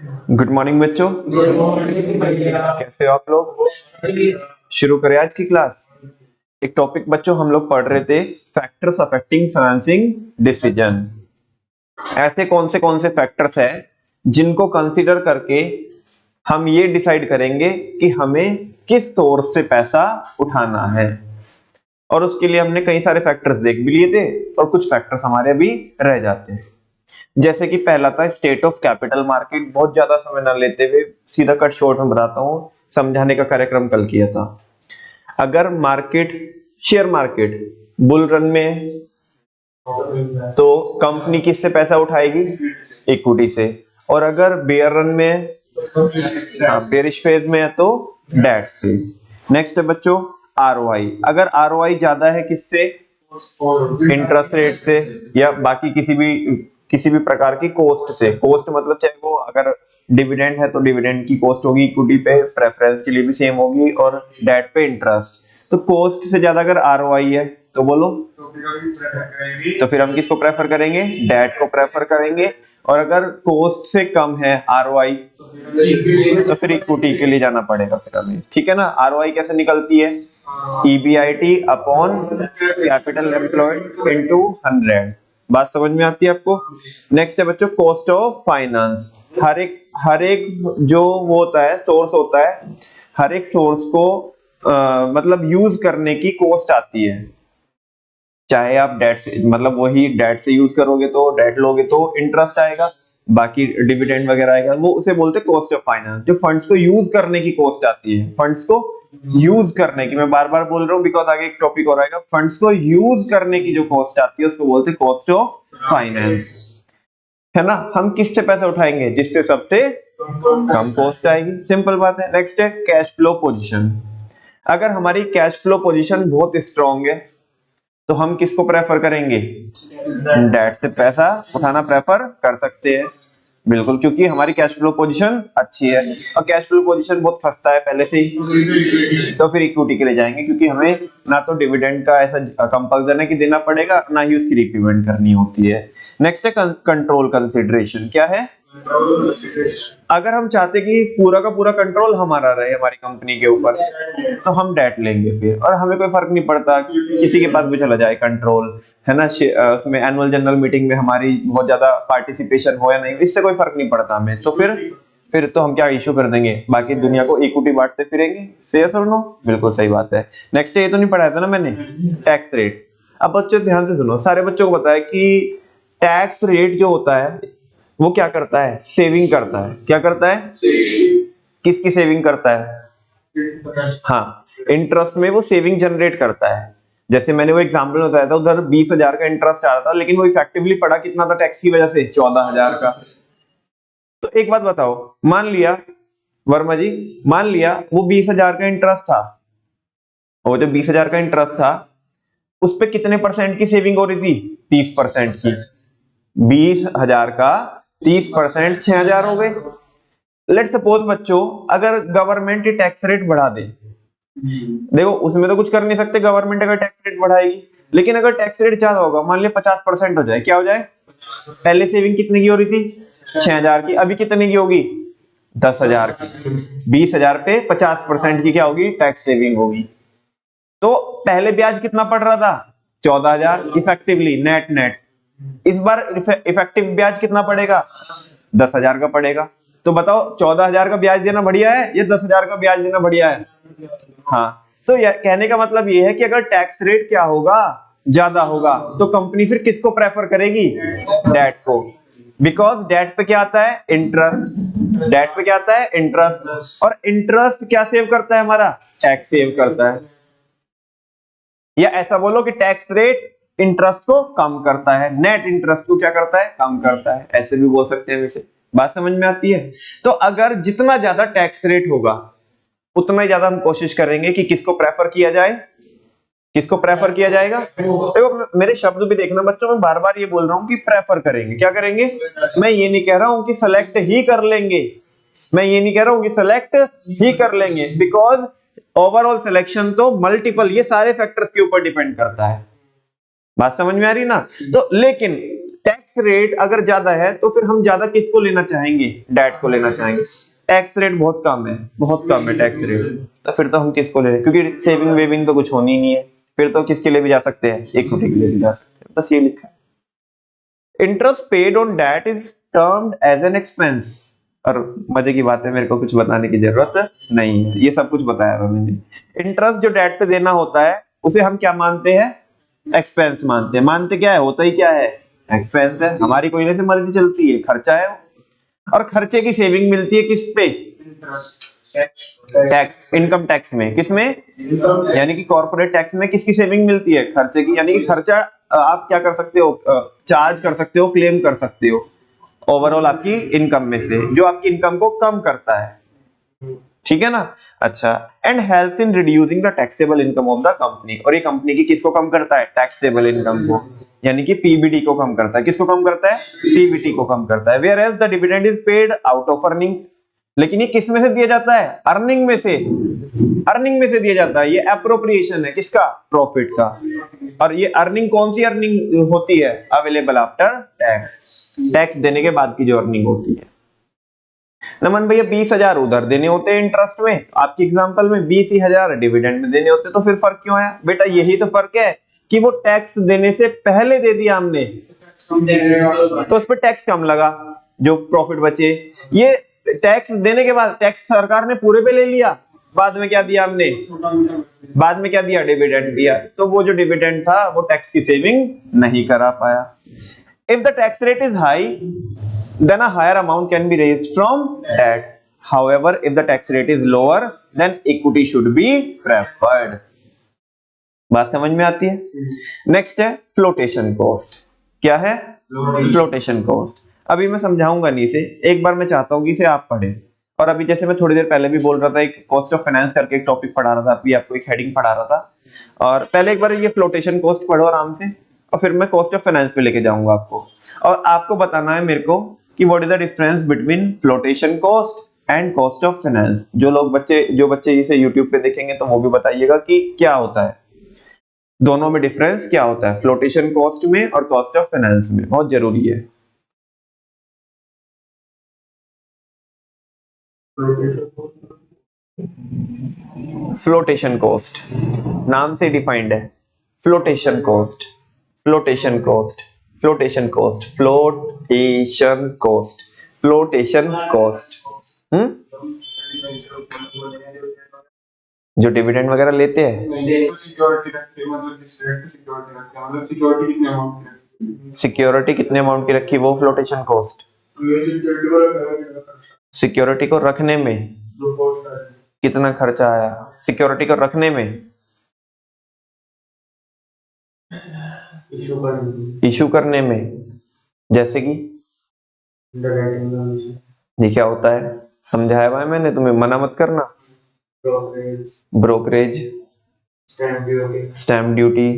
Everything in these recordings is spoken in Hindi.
गुड मॉर्निंग बच्चों। गुड मॉर्निंग भैया। कैसे हो आप लोग? शुरू करें आज की क्लास। एक टॉपिक बच्चों हम लोग पढ़ रहे थे, फैक्टर्स अफेक्टिंग फाइनेंसिंग डिसीजन। ऐसे कौन से फैक्टर्स हैं जिनको कंसीडर करके हम ये डिसाइड करेंगे कि हमें किस सोर्स से पैसा उठाना है। और उसके लिए हमने कई सारे फैक्टर्स देख भी लिए थे और कुछ फैक्टर्स हमारे अभी रह जाते हैं। जैसे कि पहला था स्टेट ऑफ कैपिटल मार्केट। बहुत ज्यादा समय ना लेते हुए सीधा कट शॉर्ट में बताता हूं, समझाने का कार्यक्रम कल किया था। अगर market, share market bull run में है तो कंपनी किससे पैसा उठाएगी? इक्विटी से। और अगर बेयर रन में है, बेरिश फेज में है तो डेट से। नेक्स्ट है बच्चों आरओआई। अगर आरओआई ज्यादा है किससे? इंटरेस्ट रेट से या बाकी किसी भी प्रकार की कॉस्ट से। कॉस्ट मतलब चाहे वो अगर डिविडेंड है तो डिविडेंड की कॉस्ट होगी इक्विटी पे, प्रेफरेंस के लिए भी सेम होगी, और डेट पे इंटरेस्ट। तो कॉस्ट से ज्यादा अगर आरओआई है तो बोलो, तो फिर हम किसको प्रेफर करेंगे? डेट को प्रेफर करेंगे। और अगर कॉस्ट से कम है आरओआई तो फिर इक्विटी के लिए जाना पड़ेगा फिर हमें। ठीक है ना? आरओआई कैसे निकलती है? EBIT upon capital employed into 100। बात समझ में आती है आपको? नेक्स्ट है बच्चों कॉस्ट ऑफ फाइनेंस। हर एक जो वो होता है, सोर्स होता है, हर एक सोर्स को मतलब यूज करने की कॉस्ट आती है। चाहे आप डेट से, मतलब वही डेट से यूज करोगे तो डेट लोगे तो इंटरेस्ट आएगा, बाकी डिविडेंड वगैरह आएगा, वो उसे बोलते हैं कॉस्ट ऑफ फाइनेंस। जो फंड्स को यूज करने की कॉस्ट आती है, फंड्स को यूज करने की, मैं बार बार बोल रहा हूँ बिकॉज आगे एक टॉपिक और आएगा। फंड्स को यूज करने की जो कॉस्ट आती है उसको बोलते हैं कॉस्ट ऑफ फाइनेंस। है ना? हम किससे पैसा उठाएंगे? जिससे सबसे कम कॉस्ट आएगी। सिंपल बात है। नेक्स्ट है कैश फ्लो पोजीशन। अगर हमारी कैश फ्लो पोजीशन बहुत स्ट्रांग है तो हम किसको प्रेफर करेंगे? डेट से पैसा उठाना प्रेफर कर सकते हैं, बिल्कुल, क्योंकि हमारी कैश फ्लो पोजीशन अच्छी है। और कैश फ्लो पोजीशन बहुत खस्ता है पहले से ही, तो फिर इक्विटी के लिए जाएंगे, क्योंकि हमें ना तो डिविडेंड का ऐसा कंपल्सन है कि देना पड़ेगा, ना ही उसकी रिपेमेंट करनी होती है। नेक्स्ट है कंट्रोल कंसिडरेशन। क्या है? अगर हम चाहते कि पूरा का पूरा कंट्रोल हमारा रहे हमारी कंपनी के ऊपर तो हम डेट लेंगे फिर, और हमें कोई फर्क नहीं पड़ता किसी के पास भी चला जाए कंट्रोल, है ना? उसमें एनुअल जनरल मीटिंग में हमारी बहुत ज्यादा पार्टिसिपेशन हो या नहीं, इससे कोई फर्क नहीं पड़ता हमें। तो फिर तो हम क्या इशू कर देंगे, बाकी दुनिया को इक्विटी बांटते फिरेंगे। यस और नो? बिल्कुल सही बात है। नेक्स्ट ये तो नहीं पढ़ाया था ना मैंने, टैक्स रेट। अब बच्चों ध्यान से सुनो, सारे बच्चों को पता है कि टैक्स रेट जो होता है वो क्या करता है? सेविंग करता है। क्या करता है? किसकी सेविंग करता है? हाँ, इंटरेस्ट में वो सेविंग जनरेट करता है। जैसे मैंने वो एग्जांपल बताया था, उधर 20,000 का इंटरेस्ट आ रहा था, लेकिन वो इफेक्टिवली पड़ा कितना था टैक्स की वजह से? 14,000 का। तो एक बात बताओ, मान लिया वर्मा जी, मान लिया वो 20,000 का इंटरेस्ट था, और जो 20,000 का इंटरेस्ट था उस पे कितने परसेंट की सेविंग हो रही थी? 30% की। 20,000 का 30%, 6,000 हो गए। लेट सपोज बच्चों अगर गवर्नमेंट टैक्स रेट बढ़ा दे, देखो उसमें तो कुछ कर नहीं सकते गवर्नमेंट अगर टैक्स रेट बढ़ाएगी, लेकिन अगर टैक्स रेट ज्यादा होगा, मान लिया 50% हो जाए, क्या हो जाए? पहले सेविंग कितने की हो रही थी? 6,000 की, अभी कितने की होगी? 10,000 की। 20,000 पे 50% की क्या होगी? टैक्स सेविंग होगी। तो पहले ब्याज कितना पड़ रहा था? 14,000 इफेक्टिवली नेट नेट। इस बार इफेक्टिव ब्याज कितना पड़ेगा? 10,000 का पड़ेगा। तो बताओ 14,000 का ब्याज देना बढ़िया है या 10,000 का ब्याज देना बढ़िया है? हाँ, तो कहने का मतलब ये है कि अगर टैक्स रेट क्या होगा? ज्यादा होगा, तो कंपनी फिर किसको प्रेफर करेगी? डेट को। बिकॉज डेट पे क्या आता है? इंटरेस्ट। डेट पे क्या आता है? इंटरेस्ट। और इंटरेस्ट क्या सेव करता है हमारा? टैक्स सेव करता है। या ऐसा बोलो कि टैक्स रेट इंटरेस्ट को कम करता है, नेट इंटरेस्ट को क्या करता है? कम करता है। ऐसे भी बोल सकते हैं वैसे। बात समझ में आती है? तो अगर जितना ज्यादा टैक्स रेट होगा उतना ही ज्यादा हम कोशिश करेंगे कि किसको प्रेफर किया जाए? किसको प्रेफर किया जाएगा? देखो मेरे शब्द भी देखना बच्चों, मैं बार बार ये बोल रहा हूं कि प्रेफर करेंगे। क्या करेंगे? मैं ये नहीं कह रहा हूं कि सेलेक्ट ही कर लेंगे, मैं ये नहीं कह रहा हूं कि सेलेक्ट ही कर लेंगे, बिकॉज ओवरऑल सिलेक्शन तो मल्टीपल, ये सारे फैक्टर्स के ऊपर डिपेंड करता है। बात समझ में आ रही ना? तो लेकिन टैक्स रेट अगर ज्यादा है तो फिर हम ज्यादा किसको लेना चाहेंगे, डेट को लेना चाहेंगे। टैक्स रेट बहुत कम है, बहुत कम है टैक्स रेट, तो फिर तो हम किसको ले रहे हैं, क्योंकि सेविंग वेविंग तो कुछ होनी नहीं है, फिर तो किसके लिए भी जा सकते हैं, इक्विटी के लिए भी जा सकते हैं, बस ये लिखा है। Interest paid on debt is termed as an expense. और मजे की बात है, मेरे को कुछ बताने की जरूरत नहीं है, ये सब कुछ बताया हुआ मैंने। इंटरेस्ट जो डेट पे देना होता है उसे हम क्या मानते हैं, एक्सपेंस मानते हैं। मानते क्या है, होता ही क्या है, एक्सपेंस है, हमारी कोई ना से मर्जी चलती है, खर्चा है वो। और खर्चे की सेविंग मिलती है किस पे, टैक्स, इनकम टैक्स में, किसमें, यानी कि कॉर्पोरेट टैक्स में किसकी सेविंग मिलती है, खर्चे की। यानी कि खर्चा आप क्या कर सकते हो, चार्ज कर सकते हो, क्लेम कर सकते हो ओवरऑल आपकी इनकम में से, जो आपकी इनकम को कम करता है, ठीक है ना। अच्छा, and helps in reducing the taxable income of the company. और ये कंपनी की किसको कम करता है, टैक्सेबल इनकम को, यानी कि पीबीडी को कम करता है। किसको कम करता है, पीबीटी को कम करता है। Whereas the dividend is paid out of earning. लेकिन ये किस में से दिया जाता है, अर्निंग में से, अर्निंग में से दिया जाता है। ये अप्रोप्रिएशन है किसका, प्रॉफिट का। और ये अर्निंग कौन सी अर्निंग होती है, अवेलेबल आफ्टर टैक्स, टैक्स देने के बाद की जो अर्निंग होती है। नमन भैया 20,000 उधर देने होते हैं इंटरेस्ट में, आपकी एग्जांपल में 20,000 डिविडेंड में देने होते, तो फिर फर्क क्यों आया बेटा, यही तो फर्क है कि वो टैक्स देने से पहले दे दिया हमने, तो उस पर टैक्स कम लगा, जो प्रॉफिट बचे। ये टैक्स देने के बाद टैक्स सरकार ने पूरे पे ले लिया, बाद में क्या दिया हमने, बाद में क्या दिया, डिविडेंड दिया, तो वो जो डिविडेंड था वो टैक्स की सेविंग नहीं करा पाया। If the tax rate is high then a higher amount can be raised from debt. However, if the tax rate is lower, then equity should be preferred. बात समझ में आती है। नेक्स्ट है फ्लोटेशन कॉस्ट। क्या है, फ्लोटेशन कॉस्ट। अभी मैं समझाऊंगा नहीं इसे, एक बार मैं चाहता हूं कि इसे आप पढ़ें। और अभी जैसे मैं थोड़ी देर पहले भी बोल रहा था, एक कॉस्ट ऑफ फाइनेंस करके एक टॉपिक पढ़ा रहा था, अभी आपको एक हेडिंग पढ़ा रहा था, और पहले एक बार ये फ्लोटेशन कॉस्ट पढ़ो आराम से, और फिर मैं कॉस्ट ऑफ फाइनेंस पे लेके जाऊंगा आपको, और आपको बताना है मेरे को कि what is the difference between flotation cost and cost of finance. जो बच्चे इसे यूट्यूब पे देखेंगे तो वो भी बताइएगा कि क्या होता है, दोनों में डिफरेंस क्या होता है, फ्लोटेशन कॉस्ट में और कॉस्ट ऑफ फाइनेंस में, बहुत जरूरी है। फ्लोटेशन कॉस्ट नाम से डिफाइंड है, flotation cost, flotation cost, flotation cost, flotation cost, flotation cost. जो डिविडेंड वगैरह लेते हैं, सिक्योरिटी कितने अमाउंट की रखी, वो फ्लोटेशन कॉस्ट। सिक्योरिटी को रखने में कितना खर्चा आया, सिक्योरिटी को रखने में, इशू करने में, जैसे कि ये क्या होता है, समझाया हुआ है मैंने तुम्हें, मना मत करना। Brokerage, stamp duty,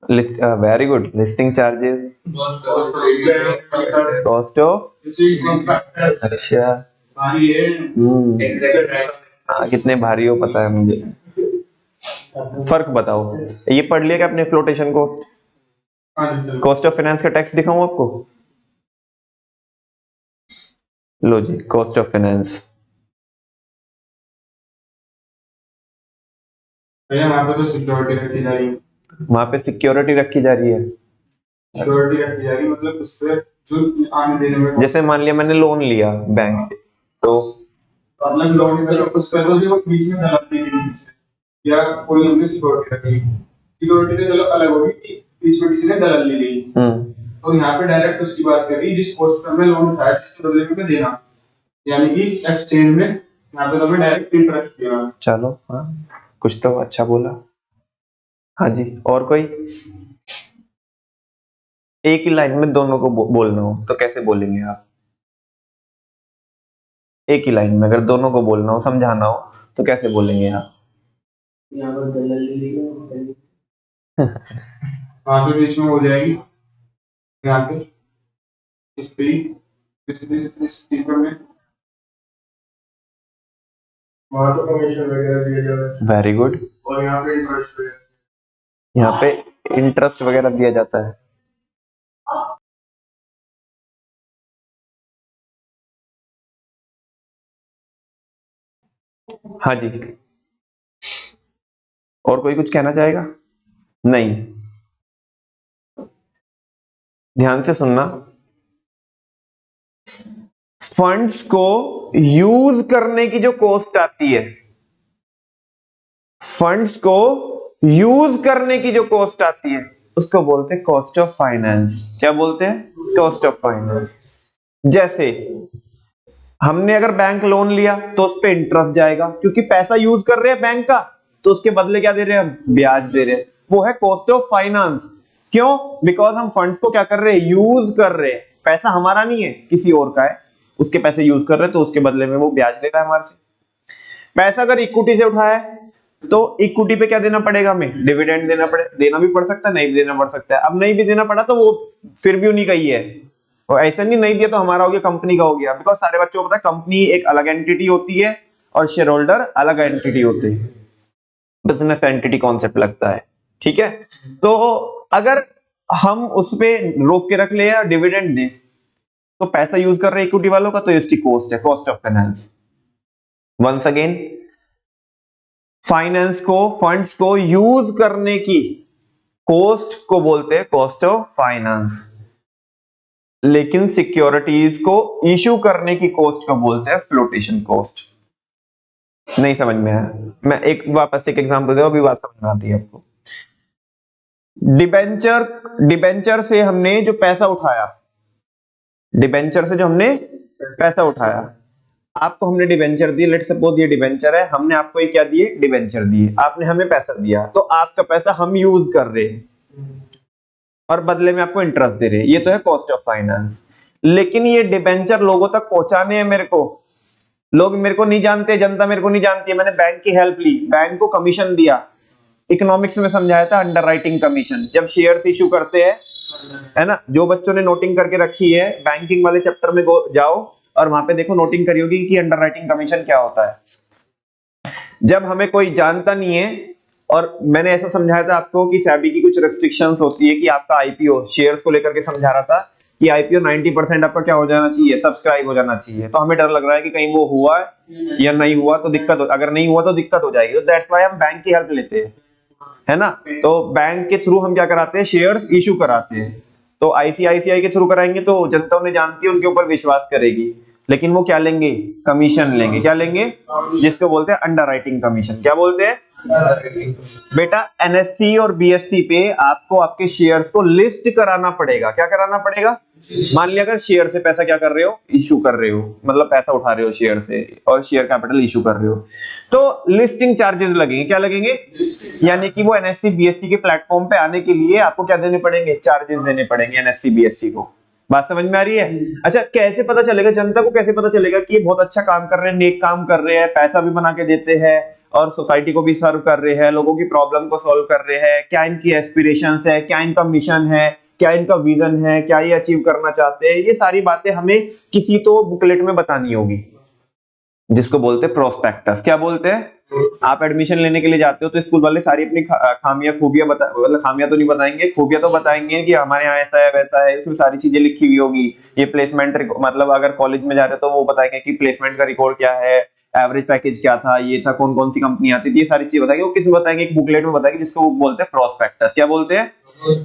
list, very good, listing charges, cost of, अच्छा, कितने भारी हो पता है मुझे। फर्क बताओ, ये पढ़ लिया क्या आपने, flotation cost, cost of finance का टैक्स दिखाऊं आपको, लो जी, कॉस्ट ऑफ फाइनेंस। वहां पे तो सिक्योरिटी रखी जा रही है, वहां पे सिक्योरिटी रखी जा रही है, सिक्योरिटी रखी जा रही है, मतलब उस पे जो आने देने में, जैसे मान लिया मैंने लोन लिया बैंक से, तो मतलब लोन पे उस पे तो जो बीच में दलाली की गई या कोई हमने सिक्योरिटी रखी, सिक्योरिटी तो चलो अलग होगी कि बीच में किसी ने दलाली ली, तो यहाँ पे डायरेक्ट उसकी बात करी जिस पोस्ट पे हमने लोन उठाया जिसके बदले में देना, यानी कि एक्सचेंज में यहाँ पे हमें डायरेक्ट इंटरेस्ट देना। चलो, हाँ कुछ तो अच्छा बोला। हाँ जी, और कोई, एक ही लाइन में दोनों को बोलना हो तो कैसे बोलेंगे आप, एक ही लाइन में अगर दोनों को बोलना हो, समझाना हो तो कैसे बोलेंगे आप। यहाँ पर दलाली वहां पे बीच में हो जाएगी, यहाँ पे इस पे वहां तो कमीशन वगैरह दिया जा रहा है, वेरी गुड, और यहाँ पे इंटरेस्ट यहाँ पे इंटरेस्ट वगैरह दिया जाता है। हाँ जी, और कोई कुछ कहना चाहेगा? नहीं, ध्यान से सुनना। फंड्स को यूज करने की जो कॉस्ट आती है, फंड्स को यूज करने की जो कॉस्ट आती है, उसको बोलते हैं कॉस्ट ऑफ फाइनेंस। क्या बोलते हैं? Cost of finance. जैसे हमने अगर बैंक लोन लिया तो उस पे इंटरेस्ट जाएगा, क्योंकि पैसा यूज कर रहे हैं बैंक का, तो उसके बदले क्या दे रहे हैं हम? ब्याज दे रहे हैं। वो है कॉस्ट ऑफ फाइनेंस। क्यों? बिकॉज हम फंड्स को क्या कर रहे हैं? यूज कर रहे हैं। पैसा हमारा नहीं है, किसी और का है, उसके पैसे यूज कर रहे हैं, तो उसके बदले में वो ब्याज ले रहा है हमारे से। पैसा अगर इक्विटी से उठाया है तो इक्विटी पे क्या देना पड़ेगा हमें? डिविडेंड देना भी पड़ सकता है, नहीं भी देना पड़ सकता है। अब नहीं भी देना पड़ा तो वो फिर भी उन्हीं का ही है, और ऐसा नहीं दिया तो हमारा हो गया, कंपनी का हो गया। बिकॉज सारे बच्चों को पता है कंपनी एक अलग एंटिटी होती है और शेयर होल्डर अलग एंटिटी होते हैं, बिजनेस एंटिटी कॉन्सेप्ट लगता है। ठीक है, तो अगर हम उस पे रोक के रख ले या डिविडेंड दे, तो पैसा यूज कर रहे हैं इक्विटी वालों का, तो इसकी कॉस्ट है, cost of finance. Once again, finance को, फंड्स को यूज करने की कॉस्ट को बोलते हैं कॉस्ट ऑफ फाइनेंस, लेकिन सिक्योरिटीज को इशू करने की कॉस्ट को बोलते हैं फ्लोटेशन कॉस्ट। नहीं समझ में आया? मैं एक वापस एक एग्जांपल दे, अभी बात समझ में आती है आपको। डिबेंचर से हमने जो पैसा उठाया, डिबेंचर से जो हमने पैसा उठाया, आपको हमने डिबेंचर दिए, लेट सपोज ये डिबेंचर है, हमने आपको ये क्या दिए? डिबेंचर दिए, आपने हमें पैसा दिया, तो आपका पैसा हम यूज कर रहे हैं और बदले में आपको इंटरेस्ट दे रहे हैं, ये तो है कॉस्ट ऑफ फाइनेंस। लेकिन ये डिबेंचर लोगों तक पहुंचाने हैं मेरे को, लोग मेरे को नहीं जानते, जनता मेरे को नहीं जानती है, मैंने बैंक की हेल्प ली, बैंक को कमीशन दिया। इकोनॉमिक्स में समझाया था अंडरराइटिंग कमीशन, जब शेयर्स इशू करते हैं, है ना, जो बच्चों ने नोटिंग करके रखी है बैंकिंग वाले चैप्टर में जाओ और वहां पे देखो, नोटिंग करी होगी कि अंडरराइटिंग कमीशन क्या होता है। जब हमें कोई जानता नहीं है, और मैंने ऐसा समझाया था आपको कि सेबी की कुछ रेस्ट्रिक्शंस होती है कि आपका आईपीओ, शेयर्स को लेकर के समझा रहा था कि आईपीओ 90% आपका क्या हो जाना चाहिए? सब्सक्राइब हो जाना चाहिए। तो हमें डर लग रहा है कि कहीं वो हुआ या नहीं हुआ तो दिक्कत हो, अगर नहीं हुआ तो दिक्कत हो जाएगी, तो दैट्स व्हाई हम बैंक की हेल्प लेते हैं, है ना। तो बैंक के थ्रू हम क्या कराते हैं? शेयर्स इशू कराते हैं। तो आईसीआईसीआई के थ्रू कराएंगे तो जनता उन्हें जानती है, उनके ऊपर विश्वास करेगी, लेकिन वो क्या लेंगे? कमीशन लेंगे। क्या लेंगे? जिसको बोलते हैं अंडरराइटिंग कमीशन। क्या बोलते हैं? बेटा एनएससी और बीएससी पे आपको आपके शेयर्स को लिस्ट कराना पड़ेगा। क्या कराना पड़ेगा? मान लिया अगर शेयर से पैसा क्या कर रहे हो? इशू कर रहे हो, मतलब पैसा उठा रहे हो शेयर से और शेयर कैपिटल इशू कर रहे हो, तो लिस्टिंग चार्जेस लगेंगे। क्या लगेंगे? यानी कि वो एनएससी बीएससी के प्लेटफॉर्म पे आने के लिए आपको क्या देने पड़ेंगे? चार्जेस देने पड़ेंगे एनएससी बीएससी को। बात समझ में आ रही है? अच्छा, कैसे पता चलेगा जनता को, कैसे पता चलेगा कि ये बहुत अच्छा काम कर रहे हैं, नेक काम कर रहे हैं, पैसा भी बना के देते हैं और सोसाइटी को भी सर्व कर रहे हैं, लोगों की प्रॉब्लम को सॉल्व कर रहे हैं, क्या इनकी एस्पिरेशंस है, क्या इनका मिशन है, क्या इनका विजन है, क्या ये अचीव करना चाहते हैं, ये सारी बातें हमें किसी तो बुकलेट में बतानी होगी, जिसको बोलते हैं प्रोस्पेक्टस। क्या बोलते हैं? आप एडमिशन लेने के लिए जाते हो तो स्कूल वाले सारी अपनी खामियां खूबियां मतलब खामियां तो नहीं बताएंगे, खूबियां तो बताएंगे कि हमारे यहाँ ऐसा है वैसा है, इसमें सारी चीजें लिखी हुई होगी। ये प्लेसमेंट, मतलब अगर कॉलेज में जा रहे हो तो वो बताएंगे कि प्लेसमेंट का रिकॉर्ड क्या है, एवरेज पैकेज क्या था, ये था, कौन कौन सी कंपनी आती थी, ये सारी चीजें बताएंगे। वो किस में बताएंगे? एक बुकलेट में बताएंगे, जिसको वो बोलते हैं प्रोस्पेक्टस। क्या बोलते हैं?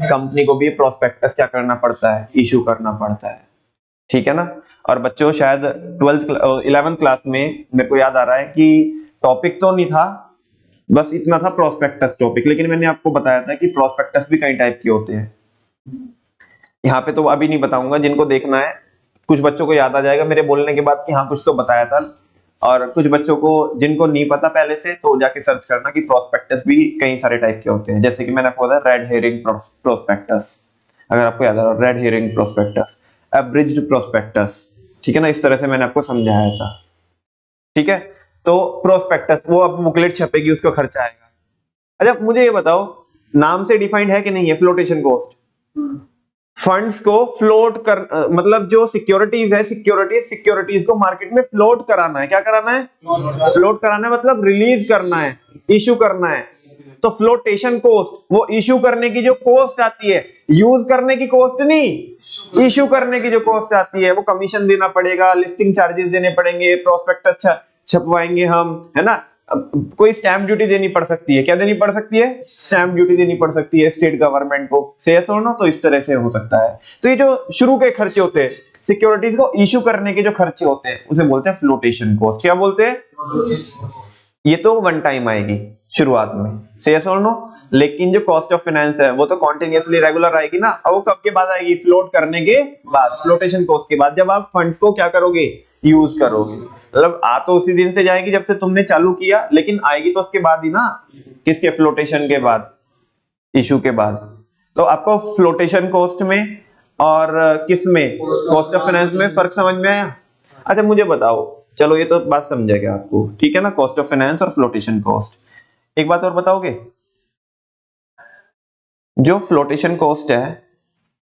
कंपनी को भी प्रोस्पेक्टस क्या करना पड़ता है? इशू करना पड़ता है। ठीक है ना। और बच्चों शायद 11th क्लास में मेरे को याद आ रहा है कि टॉपिक तो नहीं था, बस इतना था प्रोस्पेक्टस टॉपिक, लेकिन मैंने आपको बताया था कि प्रोस्पेक्टस भी कई टाइप के होते हैं। यहाँ पे तो अभी नहीं बताऊंगा, जिनको देखना है कुछ बच्चों को याद आ जाएगा मेरे बोलने के बाद कि हाँ कुछ तो बताया था, और कुछ बच्चों को जिनको नहीं पता पहले से तो जाके सर्च करना कि प्रोस्पेक्टस भी कई सारे टाइप के होते हैं। जैसे कि मैंने आपको बताया रेड हेरिंग प्रोस्पेक्टस, अगर आपको याद आ रहा, रेड हेरिंग प्रोस्पेक्टस, अब्रिज्ड प्रोस्पेक्टस, ठीक है ना, इस तरह से मैंने आपको समझाया था। ठीक है, तो प्रोस्पेक्टस वो अब बुकलेट छपेगी, उसका खर्चा आएगा। अच्छा मुझे ये बताओ, नाम से डिफाइंड है कि नहीं है फ्लोटेशन कॉस्ट? फंड्स को फ्लोट कर मतलब जो सिक्योरिटीज है, सिक्योरिटीज को मार्केट में फ्लोट कराना है। क्या कराना है? फ्लोट कराना है, मतलब रिलीज करना है, इशू करना है। तो फ्लोटेशन कॉस्ट वो इशू करने की जो कॉस्ट आती है, यूज करने की कॉस्ट नहीं, इशू करने की जो कॉस्ट आती है, वो कमीशन देना पड़ेगा, लिस्टिंग चार्जेस देने पड़ेंगे, प्रोस्पेक्टस छपवाएंगे हम, है ना। अब कोई स्टैंप ड्यूटी देनी पड़ सकती है, क्या देनी पड़ सकती है, स्टैंप ड्यूटी देनी पड़ सकती है स्टेट गवर्नमेंट को, से यस और नो। तो इस तरह से हो सकता है। तो ये जो शुरू के खर्चे होते हैं, सिक्योरिटीज को इशू करने के जो खर्चे होते हैं, उसे बोलते हैं फ्लोटेशन कॉस्ट। क्या बोलते हैं, ये तो वन टाइम आएगी शुरुआत में, से यस और नो। लेकिन जो कॉस्ट ऑफ फाइनेंस है वो तो कॉन्टिन्यूअसली रेगुलर आएगी ना। और वो कब के बाद आएगी, फ्लोट करने के बाद, फ्लोटेशन कॉस्ट के बाद, जब आप फंड्स को क्या करोगे, यूज करोगे। मतलब आ तो उसी दिन से जाएगी जब से तुमने चालू किया, लेकिन आएगी तो उसके बाद ही ना, किसके, फ्लोटेशन के बाद, इशू के बाद। तो आपको फ्लोटेशन कॉस्ट में और किस में, कॉस्ट ऑफ फाइनेंस में फर्क समझ में आया। अच्छा मुझे बताओ, चलो ये तो बात समझेगा आपको, ठीक है ना, कॉस्ट ऑफ फाइनेंस और फ्लोटेशन कॉस्ट। एक बात और बताओगे, जो फ्लोटेशन कॉस्ट है,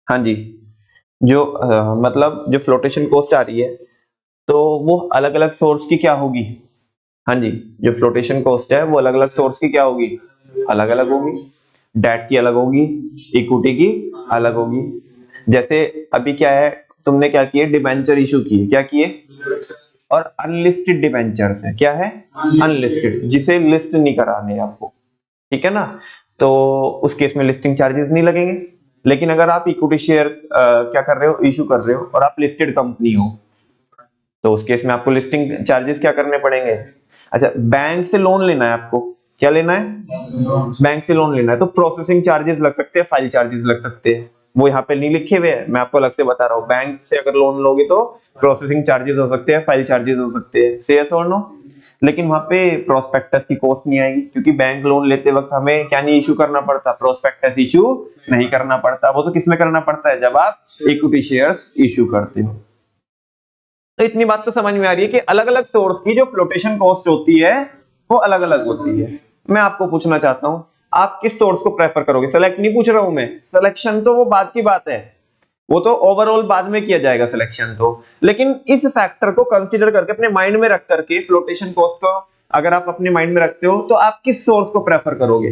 हाँ जी, जो मतलब जो फ्लोटेशन कॉस्ट आ रही है, तो वो अलग अलग सोर्स की क्या होगी, हाँ जी, जो फ्लोटेशन कॉस्ट है वो अलग अलग सोर्स की क्या होगी, अलग अलग होगी। डेट की अलग होगी, इक्विटी की अलग होगी। जैसे अभी क्या है, तुमने क्या किए, डिबेंचर इशू किए, क्या किए, और अनलिस्टेड डिबेंचर्स है, क्या है, अनलिस्टेड, जिसे लिस्ट नहीं कराने आपको, ठीक है ना। तो उस केस में लिस्टिंग चार्जेस नहीं लगेंगे। लेकिन अगर आप इक्विटी शेयर क्या कर रहे हो, इशू कर रहे हो, और आप लिस्टेड कंपनी हो, तो उस केस में आपको लिस्टिंग चार्जेस क्या करने पड़ेंगे। अच्छा, बैंक से लोन लेना है आपको, क्या लेना है, बैंक से लोन लेना है, तो प्रोसेसिंग चार्जेस लग सकते हैं, फाइल चार्जेस लग सकते हैं। वो यहाँ पे नहीं लिखे हुए हैं, मैं आपको अलग से बता रहा हूँ। बैंक से अगर लोन लोगे तो प्रोसेसिंग चार्जेस हो सकते हैं, फाइल चार्जेस हो सकते हैं, से यस और नो। लेकिन वहां पे प्रोस्पेक्टस की कॉस्ट नहीं आएगी, क्योंकि बैंक लोन लेते वक्त हमें क्या नहीं इशू करना पड़ता, प्रोस्पेक्टस इशू नहीं करना पड़ता। वो तो किसमें करना पड़ता है, जब आप इक्विटी शेयर्स इशू करते हो। तो इतनी बात तो समझ में आ रही है कि अलग अलग सोर्स की जो फ्लोटेशन कॉस्ट होती है वो अलग अलग होती है। मैं आपको पूछना चाहता हूं, आप किस सोर्स को प्रेफर करोगे, सेलेक्ट नहीं पूछ रहा हूं मैं, सिलेक्शन तो वो बाद की बात है, वो तो ओवरऑल बाद में किया जाएगा सिलेक्शन तो। लेकिन इस फैक्टर को कंसीडर करके, अपने माइंड में रख करके, फ्लोटेशन कॉस्ट को अगर आप अपने माइंड में रखते हो, तो आप किस सोर्स को प्रेफर करोगे।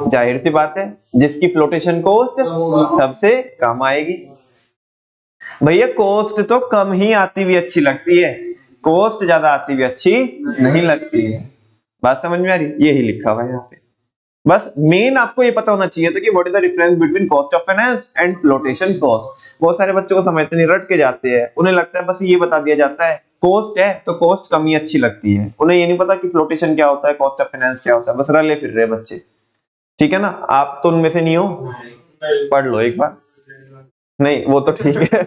जाहिर सी बात है, जिसकी फ्लोटेशन कॉस्ट सबसे कम आएगी। भैया कॉस्ट तो कम ही आती हुई अच्छी लगती है, कॉस्ट ज्यादा आती हुई अच्छी नहीं लगती है। बात समझ में आ रही, यही लिखा हुआ है यहाँ पे। बस मेन आपको ये पता होना चाहिए था कि what is the difference between cost of finance and flotation cost. बहुत सारे बच्चों को समझते नहीं, रट के जाते हैं, उन्हें लगता है बस ये बता दिया जाता है कॉस्ट है तो कॉस्ट कम ही अच्छी लगती है, उन्हें ये नहीं पता कि फ्लोटेशन क्या होता है, कॉस्ट ऑफ फाइनेंस क्या होता है, बस रले फिर रहे बच्चे, ठीक है ना। आप तो उनमें से नहीं हो, पढ़ लो एक बार, नहीं वो तो ठीक है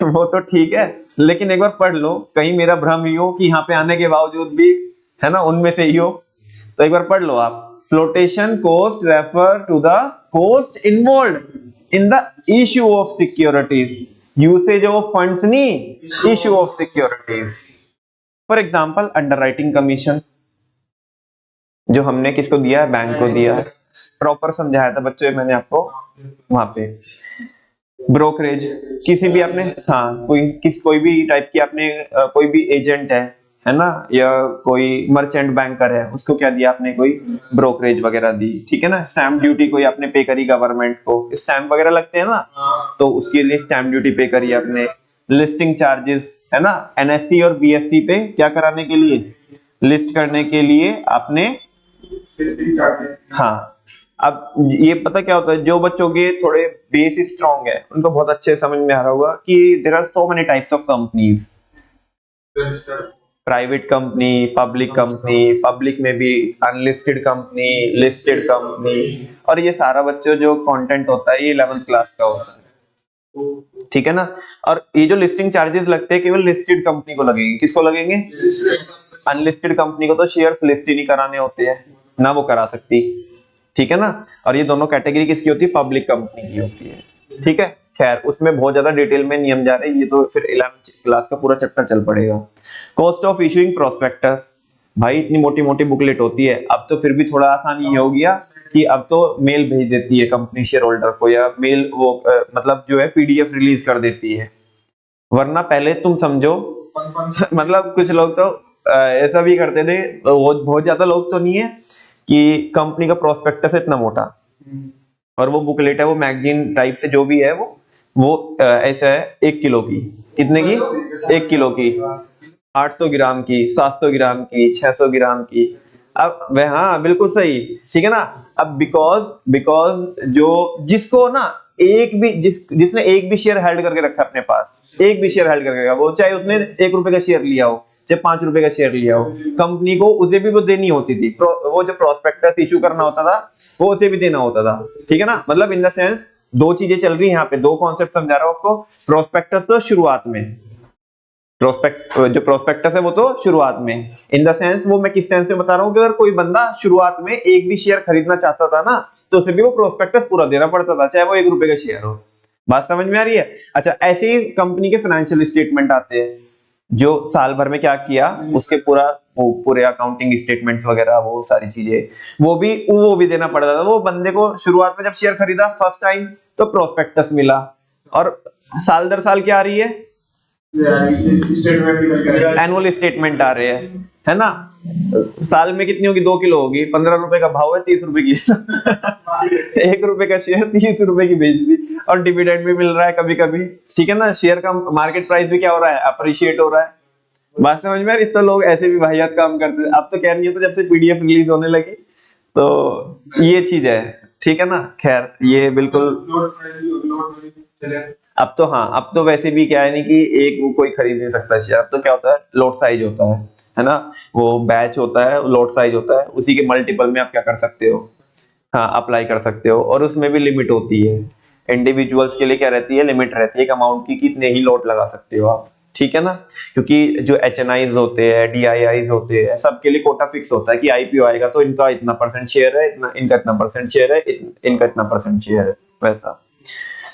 वो तो ठीक है, लेकिन एक बार पढ़ लो, कहीं मेरा भ्रम ही हो कि यहाँ पे आने के बावजूद भी, है ना, उनमें से ही हो। तो एक बार पढ़ लो आप, flotation cost refer to the cost involved in the issue of securities, usage of funds नहीं, issue of securities. For example underwriting commission, जो हमने किसको दिया है, बैंक को दिया है, प्रॉपर समझाया था बच्चों मैंने आपको वहां पे। ब्रोकरेज, किसी भी आपने, हाँ कोई भी टाइप की आपने कोई भी एजेंट है ना, या कोई मर्चेंट बैंकर है, उसको क्या दिया आपने, कोई ब्रोकरेज वगैरह दी, ठीक है ना। स्टैंप ड्यूटी कोई आपने पे करी गवर्नमेंट को, स्टैंप वगैरह लगते हैं ना, तो उसके लिए स्टैंप ड्यूटी पे करी आपने। लिस्टिंग चार्जेस, है ना, एनएससी और बीएससी पे क्या कराने के लिए, लिस्ट करने के लिए आपने, हाँ। अब ये पता क्या होता है, जो बच्चों के थोड़े बेस स्ट्रांग है उनको बहुत अच्छे समझ में आ रहा होगा कि there are so many types of companies, private company, public company, public में भी अनलिस्टेड कंपनी, लिस्टेड कंपनी, और ये सारा बच्चों जो कंटेंट होता है ये 11th क्लास का होता है, ठीक है ना। और ये जो लिस्टिंग चार्जेस लगते हैं केवल लिस्टेड कंपनी को लगेंगे, किसको लगेंगे, अनलिस्टेड कंपनी को तो शेयर्स लिस्ट ही नहीं कराने होते हैं ना, वो करा सकती, ठीक है ना। और ये दोनों कैटेगरी किसकी होती है, पब्लिक कंपनी की होती है, ठीक है। खैर उसमें बहुत ज्यादा डिटेल में नियम जा रहे हैं, ये तो फिर 11th क्लास का पूरा चैप्टर चल पड़ेगा। कॉस्ट ऑफ इशूइंग प्रोस्पेक्टस, भाई इतनी मोटी मोटी बुकलेट होती है, अब तो फिर भी थोड़ा आसान ये हो गया कि अब तो मेल भेज देती है कंपनी शेयर होल्डर को, या मेल वो मतलब जो है पीडीएफ रिलीज कर देती है। वरना पहले तुम समझो मतलब कुछ लोग तो ऐसा भी करते थे, बहुत ज्यादा लोग तो नहीं है, कि कंपनी का प्रोस्पेक्टस है इतना मोटा, और वो बुकलेट है, वो मैगजीन टाइप से जो भी है, वो ऐसा है 1 किलो की, कितने की, 1 किलो की। 800 ग्राम की, 700 ग्राम की, 600 ग्राम की। अब वह, हाँ बिल्कुल सही, ठीक है ना। अब बिकॉज जो जिसको ना जिसने एक भी शेयर हेल्ड करके रखा अपने पास, एक भी शेयर हेल्ड करके रखा, वो चाहे उसने 1 रुपए का शेयर लिया हो, चाहे 5 रुपए का शेयर लिया हो, कंपनी को उसे भी वो देनी होती थी। वो जो प्रोस्पेक्टस इशू करना होता था वो उसे भी देना होता था, ठीक है ना। मतलब इन द सेंस दो चीजें चल रही है यहाँ पे, दो कॉन्सेप्ट समझा रहा हूं आपको। प्रोस्पेक्टस तो शुरुआत में, जो प्रोस्पेक्टस है वो तो शुरुआत में, इन द सेंस वो मैं किस सेंस में बता रहा हूँ कि अगर कोई बंदा शुरुआत में एक भी शेयर खरीदना चाहता था ना, तो उसे भी वो प्रोस्पेक्टस पूरा देना पड़ता था, चाहे वो 1 रुपए का शेयर हो। बात समझ में आ रही है? अच्छा, ऐसे ही कंपनी के फाइनेंशियल स्टेटमेंट आते हैं, जो साल भर में क्या किया उसके पूरे अकाउंटिंग स्टेटमेंट्स वगैरह, वो सारी चीजें वो भी देना पड़ता था। वो बंदे को शुरुआत में जब शेयर खरीदा फर्स्ट टाइम तो प्रोस्पेक्टस मिला, और साल दर साल क्या आ रही है, एनुअल स्टेटमेंट आ रहे हैं, है ना। साल में कितनी होगी, 2 किलो होगी, 15 रुपए का भाव है, 30 रुपए की 1 रुपए का शेयर 30 रुपए की बेच दी, और डिविडेंड भी मिल रहा है कभी कभी, ठीक है ना। शेयर का मार्केट प्राइस भी क्या हो रहा है, अप्रिशिएट हो रहा है। बात समझ में आ रही? तो लोग ऐसे भी वाहियात काम करते हैं। अब तो कह नहीं है, तो जब से पीडीएफ रिलीज होने लगी तो ये चीज है, ठीक है ना। खैर ये बिल्कुल, अब तो हाँ, अब तो वैसे भी क्या है नहीं कि एक वो कोई खरीद नहीं सकता शेयर। अब तो क्या होता है, लॉट साइज होता है ना। वो बैच होता है, लॉट साइज होता है, उसी के मल्टीपल में आप क्या कर सकते हो, हाँ अप्लाई कर सकते हो। और उसमें भी लिमिट होती है, इंडिविजुअल्स के लिए क्या रहती है, लिमिट रहती है एक अमाउंट की, कितने ही लॉट लगा सकते हो आप, ठीक है ना। क्योंकि जो HNIs होते हैं, DIIs होते हैं, सबके लिए कोटा फिक्स होता है कि IPO आएगा तो इनका इतना परसेंट शेयर है, इनका इतना परसेंट शेयर है, इनका इतना परसेंट शेयर है, वैसा।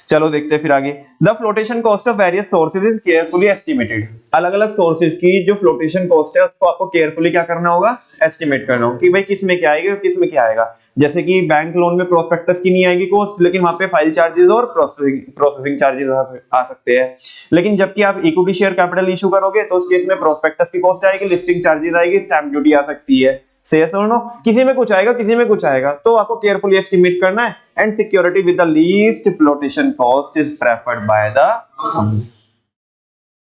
चलो देखते हैं फिर आगे। The flotation cost of various sources is carefully estimated. अलग अलग सोर्सेज की जो फ्लोटेशन कॉस्ट है उसको आपको केयरफुली क्या करना होगा, एस्टिमेट करना होगा कि भाई किस में क्या आएगा और किस में क्या आएगा। जैसे कि बैंक लोन में प्रोस्पेक्टस की नहीं आएगी कॉस्ट, लेकिन वहां पे फाइल चार्जेस और प्रोसेसिंग चार्जेस आ सकते हैं। लेकिन जबकि आप इक्विटी शेयर कैपिटल इशू करोगे तो उस केस में प्रोस्पेक्टस की कॉस्ट आएगी, लिस्टिंग चार्जेस आएगी, स्टैंप ड्यूटी आ सकती है। Yes or no? किसी में कुछ आएगा, किसी में कुछ आएगा, तो आपको केयरफुली एस्टिमेट करना है। And security with the least flotation cost is preferred by the,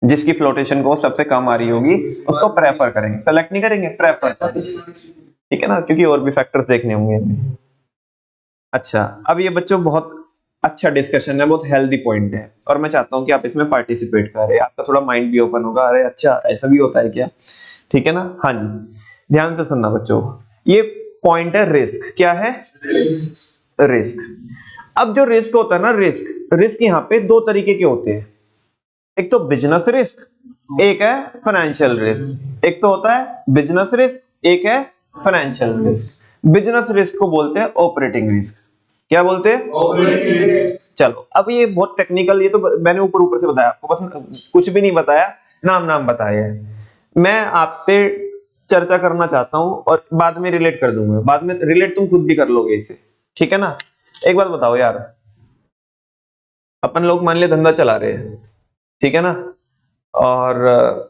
जिसकी फ्लोटेशन कॉस्ट सबसे कम आ रही होगी उसको प्रेफर करेंगे, सेलेक्ट नहीं करेंगे, प्रेफर करेंगे, ठीक है ना, क्योंकि और भी फैक्टर्स देखने होंगे हमें। अच्छा, अब ये बच्चों बहुत अच्छा डिस्कशन है, बहुत हेल्दी पॉइंट है, और मैं चाहता हूं कि आप इसमें पार्टिसिपेट करें, आपका थोड़ा माइंड भी ओपन होगा। अरे अच्छा ऐसा भी होता है क्या, ठीक है ना। हाँ जी, ध्यान से सुनना बच्चों, ये पॉइंट है रिस्क। क्या है, रिस्क। अब जो रिस्क होता है ना, रिस्क यहाँ पे दो तरीके के होते हैं, एक तो बिजनेस रिस्क, एक है फाइनेंशियल रिस्क। एक तो होता है बिजनेस रिस्क, एक है फाइनेंशियल रिस्क। बिजनेस रिस्क को बोलते हैं ऑपरेटिंग रिस्क। क्या बोलते हैं, ऑपरेटिंग रिस्क। चलो अब ये बहुत टेक्निकल, ये तो मैंने ऊपर ऊपर से बताया आपको, बस कुछ भी नहीं बताया, नाम बताया है। मैं आपसे चर्चा करना चाहता हूं और बाद में रिलेट कर दूंगा, बाद में रिलेट तुम खुद भी कर लोगे इसे, ठीक है ना। एक बात बताओ यार, अपन लोग मान लिया धंधा चला रहे हैं, ठीक है ना, और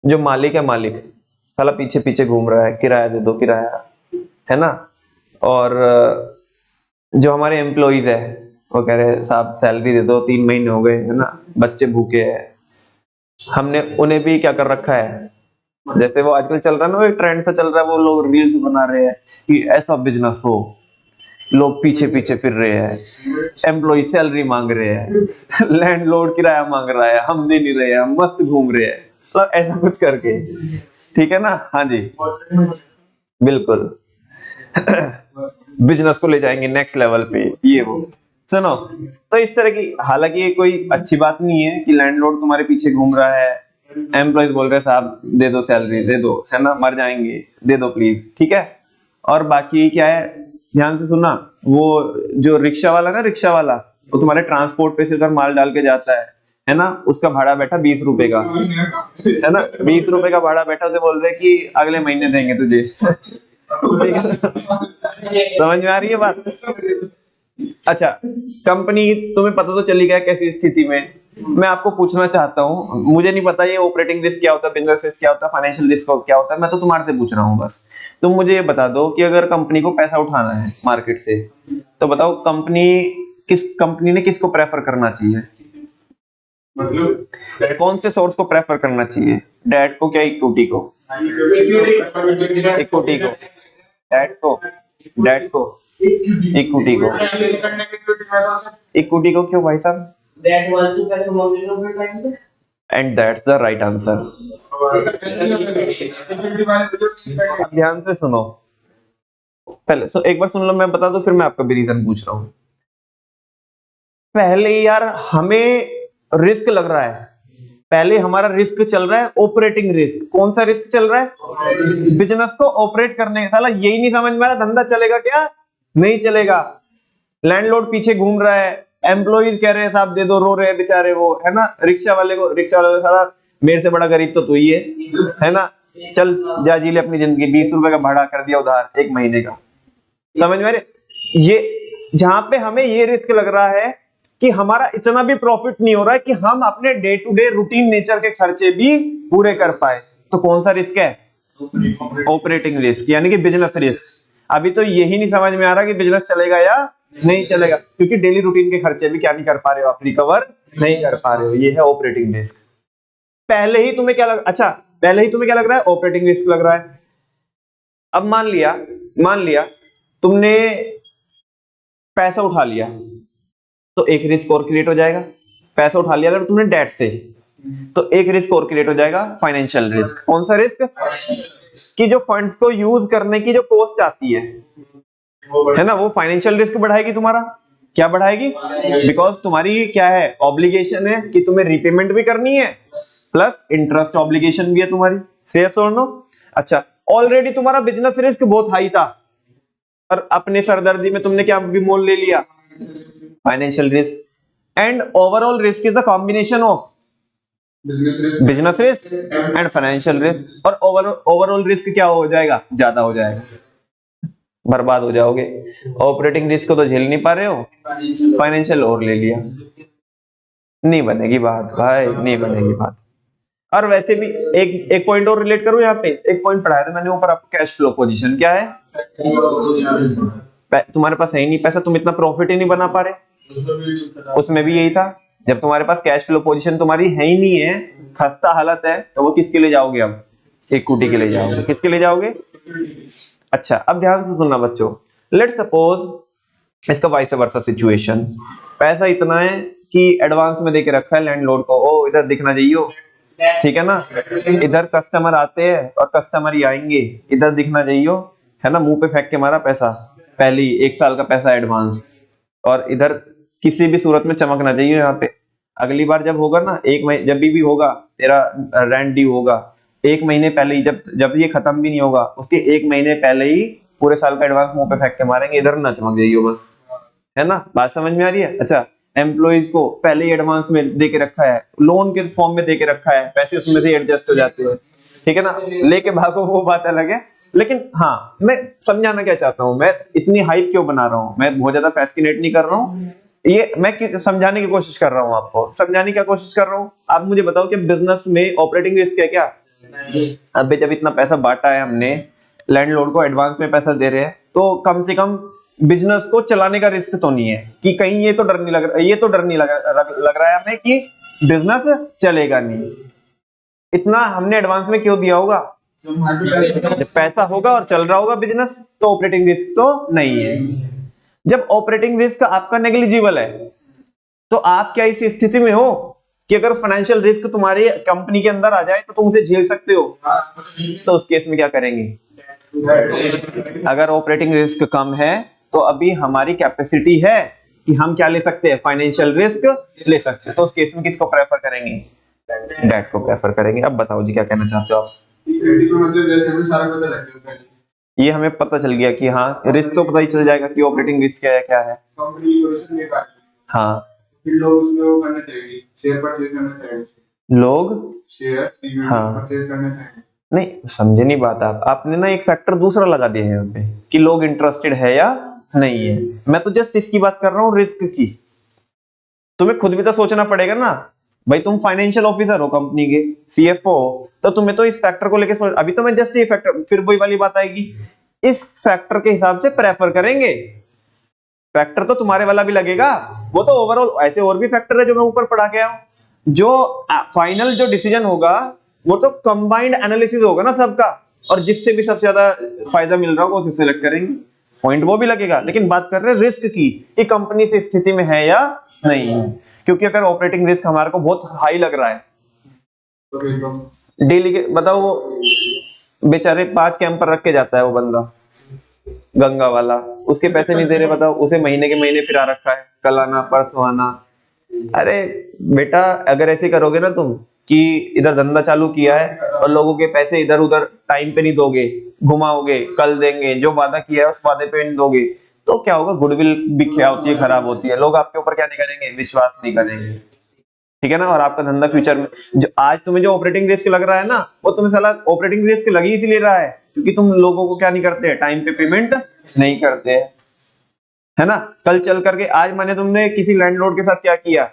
जो मालिक है, मालिक साला पीछे पीछे घूम रहा है, किराया दे दो किराया, है ना। और जो हमारे एम्प्लॉइज है वो कह रहे हैं साहब सैलरी दे दो, 3 महीने हो गए, है ना, बच्चे भूखे हैं। हमने उन्हें भी क्या कर रखा है, जैसे वो आजकल चल रहा है ना, वो ट्रेंड से चल रहा है, वो लोग रील्स बना रहे हैं कि ऐसा बिजनेस हो, लोग पीछे पीछे फिर रहे हैं, एम्प्लॉय सैलरी मांग रहे हैं, लैंडलॉर्ड किराया मांग रहा है, हम दे नहीं रहे हैं, हम मस्त घूम रहे हैं, मतलब ऐसा कुछ करके, ठीक है ना। हाँ जी बिल्कुल बिजनेस को ले जाएंगे नेक्स्ट लेवल पे, ये वो सुनो। तो इस तरह की, हालांकि ये कोई अच्छी बात नहीं है कि लैंडलॉर्ड तुम्हारे पीछे घूम रहा है, एम्प्लॉइज बोल रहे हैं साहब दे दो सैलरी, दे दो, है ना, मर जाएंगे, दे दो प्लीज, ठीक है। और बाकी क्या है, ध्यान से सुनना, वो जो रिक्शा वाला ना, रिक्शा वाला वो तुम्हारे ट्रांसपोर्ट पे से उधर माल डाल के जाता है ना, उसका भाड़ा बैठा 20 रुपए का, है ना, 20 रुपए का भाड़ा बैठा, उसे बोल रहे कि अगले महीने देंगे तुझे समझ में आ रही है बात। अच्छा, कंपनी तुम्हें पता तो चली गया कैसी स्थिति में, मैं आपको पूछना चाहता हूं, मुझे नहीं पता ये ऑपरेटिंग रिस्क क्या होता है, बिजनेस रिस्क क्या होता है, फाइनेंशियल रिस्क क्या होता है, मैं तो तुम्हारे से पूछ रहा हूं बस। तुम मुझे ये बता दो कि अगर कंपनी को पैसा उठाना है मार्केट से, तो बताओ कंपनी ने किसको प्रेफर करना चाहिए, मतलब कौन से सोर्स को प्रेफर करना चाहिए, डेट को क्या इक्विटी को? इक्विटी को। डेट को इक्विटी को। इक्विटी को क्यों भाई साहब? And that's the right answer. ध्यान से सुनो पहले, एक बार सुन लो, मैं बता दूं फिर मैं आपका भी रीजन पूछ रहा हूं। पहले यार हमें रिस्क लग रहा है, पहले हमारा रिस्क चल रहा है ऑपरेटिंग रिस्क। कौन सा रिस्क चल रहा है? बिजनेस को ऑपरेट करने का। साला यही नहीं समझ में आ रहा, धंधा चलेगा क्या नहीं चलेगा। लैंडलॉर्ड पीछे घूम रहा है, एम्प्लॉइज कह रहे हैं साहब दे दो, रो रहे हैं बेचारे वो, है ना। रिक्शा वाले साला मेरे से बड़ा गरीब तो तू ही है ना, चल जा जी ले अपनी जिंदगी, 20 रुपए का भाड़ा कर दिया उधार 1 महीने का। समझ में? ये जहां पे हमें ये रिस्क लग रहा है कि हमारा इतना भी प्रॉफिट नहीं हो रहा है कि हम अपने day to day routine nature के खर्चे भी पूरे कर पाए, तो कौन सा रिस्क है? ऑपरेटिंग रिस्क, यानी कि बिजनेस रिस्क। अभी तो यही नहीं समझ में आ रहा कि बिजनेस चलेगा या नहीं चलेगा, क्योंकि डेली रूटीन के खर्चे भी क्या नहीं कर पा रहे हो आप, रिकवर नहीं कर पा रहे हो। ये है ऑपरेटिंग रिस्क। पहले ही तुम्हें क्या लग रहा है? ऑपरेटिंग रिस्क लग रहा है। अब मान लिया तुमने पैसा उठा लिया, तो एक रिस्क और क्रिएट हो जाएगा। पैसा उठा लिया अगर तुमने डेट से, तो एक रिस्क और क्रिएट हो जाएगा, फाइनेंशियल रिस्क। कौन सा रिस्क? कि जो फंड्स को यूज करने की जो कॉस्ट आती है ना, वो फाइनेंशियल रिस्क बढ़ाएगी तुम्हारा। क्या बढ़ाएगी? बिकॉज तुम्हारी क्या है, ऑब्लिगेशन है कि तुम्हें रीपेमेंट भी करनी है, प्लस इंटरेस्ट ऑब्लिगेशन भी है तुम्हारी। यस और नो? अच्छा, ऑलरेडी तुम्हारा बिजनेस रिस्क बहुत हाई था, और अपने सरदर्दी में तुमने क्या भी मोल ले लिया, financial risk. And overall risk is the combination of business risk and financial risk. और ओवरऑल रिस्क क्या हो जाएगा? ज्यादा हो जाएगा, बर्बाद हो जाओगे। ऑपरेटिंग रिस्क को तो झेल नहीं पा रहे हो, फाइनेंशियल और ले लिया, नहीं बनेगी बात भाई, नहीं बनेगी बात। और वैसे भी एक पॉइंट और रिलेट करूं, यहाँ पे एक पॉइंट पढ़ाया था मैंने ऊपर आपको, कैश फ्लो पोजीशन क्या है? तुम्हारे पास है ही नहीं पैसा, तुम इतना प्रॉफिट ही नहीं बना पा रहे। उसमें भी यही था, जब तुम्हारे पास कैश फ्लो पोजीशन तुम्हारी है ही नहीं है, खस्ता हालत है, तो वो किसके लिए जाओगे? अब इक्विटी के लिए जाओगे। किसके लिए जाओगे? अच्छा, अब ध्यान से सुनना बच्चों। लेट्स सपोज इसका वाइस वर्सा सिचुएशन, पैसा इतना है कि एडवांस में देके रखा है लैंडलॉर्ड को, ओ इधर दिखना चाहिए, ठीक है ना। इधर कस्टमर आते हैं और कस्टमर ही आएंगे, इधर दिखना चाहिए, है ना, मुंह पे फेंक के मारा पैसा, पहले ही 1 साल का पैसा एडवांस, और इधर किसी भी सूरत में चमकना चाहिए। यहाँ पे अगली बार जब होगा ना, जब भी होगा तेरा रेंट ड्यू होगा, 1 महीने पहले ही, जब ये खत्म भी नहीं होगा उसके 1 महीने पहले ही पूरे साल का एडवांस मुंह पे फेंक के मारेंगे, इधर ना चमक जाइए बस, है ना। बात समझ में आ रही है? अच्छा, एम्प्लॉइज को पहले ही एडवांस में दे के रखा है, लोन के फॉर्म में दे के रखा है, पैसे उसमें से एडजस्ट हो जाते हैं, ठीक है ना। लेके भागो वो बात अलग है, लेकिन हाँ, मैं समझाना क्या चाहता हूँ, मैं इतनी हाइप क्यों बना रहा हूँ, मैं बहुत ज्यादा फैसिनेट नहीं कर रहा हूँ, ये मैं समझाने की कोशिश कर रहा हूँ आपको, समझाने की क्या कोशिश कर रहा हूँ। आप मुझे बताओ कि बिजनेस में ऑपरेटिंग रिस्क है क्या? अबे जब इतना पैसा बांटा है हमने, लैंडलॉर्ड को एडवांस में पैसा दे रहे हैं, तो कम से कम बिजनेस को चलाने का रिस्क तो नहीं है कि कहीं ये तो डर नहीं लग रहा है हमें कि बिजनेस चलेगा नहीं। इतना हमने एडवांस में क्यों दिया होगा? जब पैसा होगा और चल रहा होगा बिजनेस, तो ऑपरेटिंग रिस्क तो नहीं है। जब ऑपरेटिंग रिस्क आपका नेग्लिजिबल है, तो आप क्या इस स्थिति में हो कि अगर फाइनेंशियल रिस्क तुम्हारी कंपनी के अंदर आ जाए तो तुम उसे झेल सकते हो? तो उस केस में क्या करेंगे? अगर ऑपरेटिंग रिस्क कम है, तो अभी हमारी कैपेसिटी है कि हम क्या ले सकते हैं? फाइनेंशियल रिस्क ले सकते हैं। तो उस केस में किसको प्रेफर करेंगे? डेट को प्रेफर करेंगे। अब बताओ जी, क्या कहना चाहते हो आप? ये हमें पता चल गया कि हाँ, रिस्क तो पता ही चल जाएगा कि ऑपरेटिंग रिस्क क्या है। हाँ, लोग उसमें वो करना चाहिए, शेयर परचेज करना चाहिए, लोग शेयर हाँ परचेज करना चाहिए। नहीं समझे नहीं बात आपने ना एक फैक्टर दूसरा लगा दिया है यहाँ पे कि लोग इंटरेस्टेड है या नहीं है। मैं तो जस्ट इसकी बात कर रहा हूँ, रिस्क की। तुम्हें खुद भी तो सोचना पड़ेगा ना भाई, तुम फाइनेंशियल ऑफिसर हो कंपनी के, सीएफओ हो, तो तुम्हें तो इस फैक्टर को लेके सोच। अभी तो मैं जस्ट ये फैक्टर, फिर वही वाली बात आएगी, इस फैक्टर के हिसाब से प्रेफर करेंगे। फैक्टर तो तुम्हारे वाला भी लगेगा, वो तो ओवरऑल ऐसे और भी फैक्टर है जो मैं ऊपर पढ़ा के आया हूं। जो फाइनल जो डिसीजन होगा वो तो कंबाइंड एनालिसिस होगा ना सबका, और जिससे भी सबसे ज्यादा फायदा मिल रहा होगा उसे सिलेक्ट करेंगे, पॉइंट वो भी लगेगा। लेकिन बात कर रहे हैं रिस्क की कि कंपनी से स्थिति में है या नहीं, क्योंकि अगर ऑपरेटिंग रिस्क हमारे को बहुत हाई लग रहा है, डेली के बताओ, वो बेचारे 5 कैंपर रख के जाता है वो बंदा गंगा वाला, उसके पैसे नहीं दे रहे, बताओ, उसे महीने के महीने फिरा रखा है, कल आना परसों आना। अरे बेटा, अगर ऐसे करोगे ना तुम कि इधर धंधा चालू किया है और लोगों के पैसे इधर उधर टाइम पे नहीं दोगे, घुमाओगे, कल देंगे, जो वादा किया है उस वादे पे नहीं दोगे, तो क्या होगा, गुडविल भी क्या होती है, खराब होती है, लोग आपके ऊपर क्या नहीं करेंगे, विश्वास नहीं करेंगे, ठीक है ना। और आपका धंधा फ्यूचर में जो आज तुम्हें जो ऑपरेटिंग रिस्क लग रहा है ना, वो तुम्हें साला ऑपरेटिंग रिस्क लगी इसीलिए रहा है क्योंकि तुम लोगों को क्या नहीं करते, टाइम पे पेमेंट नहीं करते, है ना। कल चल करके आज माने तुमने किसी लैंडलॉर्ड के साथ क्या किया,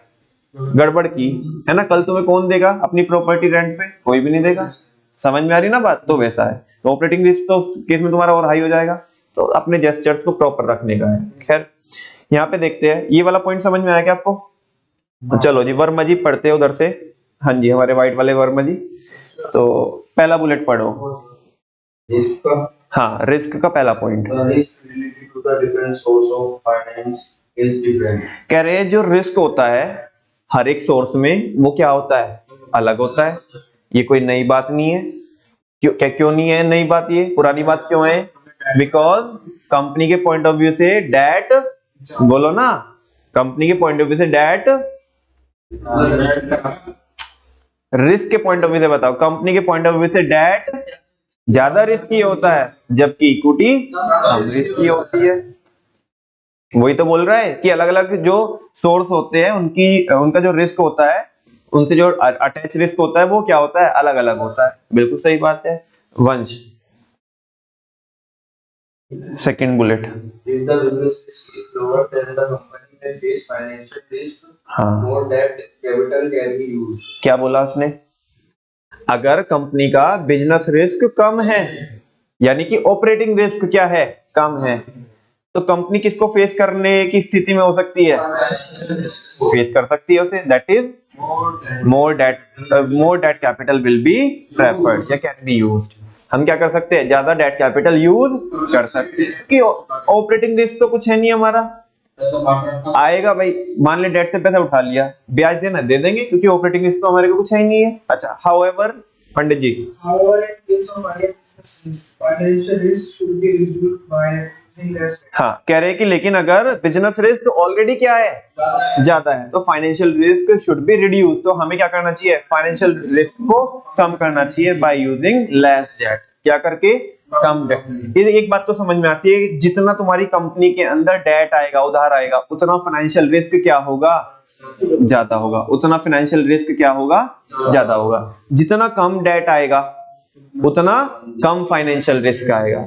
गड़बड़ की, है ना, कल तुम्हें कौन देगा अपनी प्रॉपर्टी रेंट पे, कोई भी नहीं देगा। समझ में आ रही ना बात, तो वैसा है, तो ऑपरेटिंग रिस्क तो उस केस में तुम्हारा और हाई हो जाएगा, तो अपने जेस्चर्स को प्रॉपर रखने का है। खैर यहाँ पे देखते हैं, ये वाला पॉइंट समझ में आया क्या आपको? चलो जी, वर्मा जी पढ़ते हैं उधर से, हाँ जी, हमारे व्हाइट वाले वर्मा जी, तो पहला बुलेट पढ़ो। रिस्क हाँ, रिस्क का पहला point risk related to the different source of finance is different. कह रहे हैं जो रिस्क होता है हर एक सोर्स में वो क्या होता है, अलग होता है। ये कोई नई बात नहीं है। क्यों नहीं है नई बात, ये पुरानी बात क्यों है? बिकॉज कंपनी के पॉइंट ऑफ व्यू से डेट, बोलो ना, कंपनी के पॉइंट ऑफ व्यू से डेट, रिस्क के पॉइंट ऑफ व्यू से बताओ, कंपनी के पॉइंट ऑफ व्यू से डेट ज्यादा रिस्की होता है जबकि इक्विटी कम रिस्की होती है। वही तो बोल रहा है कि अलग अलग जो सोर्स होते हैं उनका जो रिस्क होता है, उनसे जो अटैच रिस्क होता है वो क्या होता है, अलग अलग होता है। बिल्कुल सही बात है वंश। Second bullet, If the business risk is lower, then the company may face financial risk. हाँ, More debt capital can be used. क्या बोला उसने? अगर कंपनी का बिजनेस रिस्क कम है, यानी कि ऑपरेटिंग रिस्क क्या है, कम है, तो कंपनी किसको फेस करने की स्थिति में हो सकती है, फेस कर सकती है उसे, that is more debt capital will be preferred या कैन बी यूज्ड। हम क्या कर सकते हैं, ज्यादा डेट कैपिटल यूज कर सकते हैं कि ऑपरेटिंग रिस्क तो कुछ है नहीं हमारा, आएगा भाई, मान ले डेट से पैसा उठा लिया, ब्याज देना दे देंगे क्योंकि ऑपरेटिंग रिस्क तो हमारे को कुछ है ही नहीं है। अच्छा, however Pandit ji, However, in case of financial risk should be reduced by using less. हाँ, कह रहे हैं कि लेकिन अगर बिजनेस रिस्क ऑलरेडी क्या है, ज्यादा है, तो financial risk should be reduce, तो हमें क्या करना चाहिए, फाइनेंशियल रिस्क को कम करना चाहिए बाय यूजिंग लेस डेट, क्या करके, कम डेट। ये एक बात तो समझ में आती है कि जितना तुम्हारी कंपनी के अंदर डेट आएगा, उधार आएगा, उतना फाइनेंशियल रिस्क क्या होगा, ज्यादा होगा, उतना फाइनेंशियल रिस्क क्या होगा, ज्यादा होगा। जितना कम डेट आएगा उतना कम फाइनेंशियल रिस्क आएगा,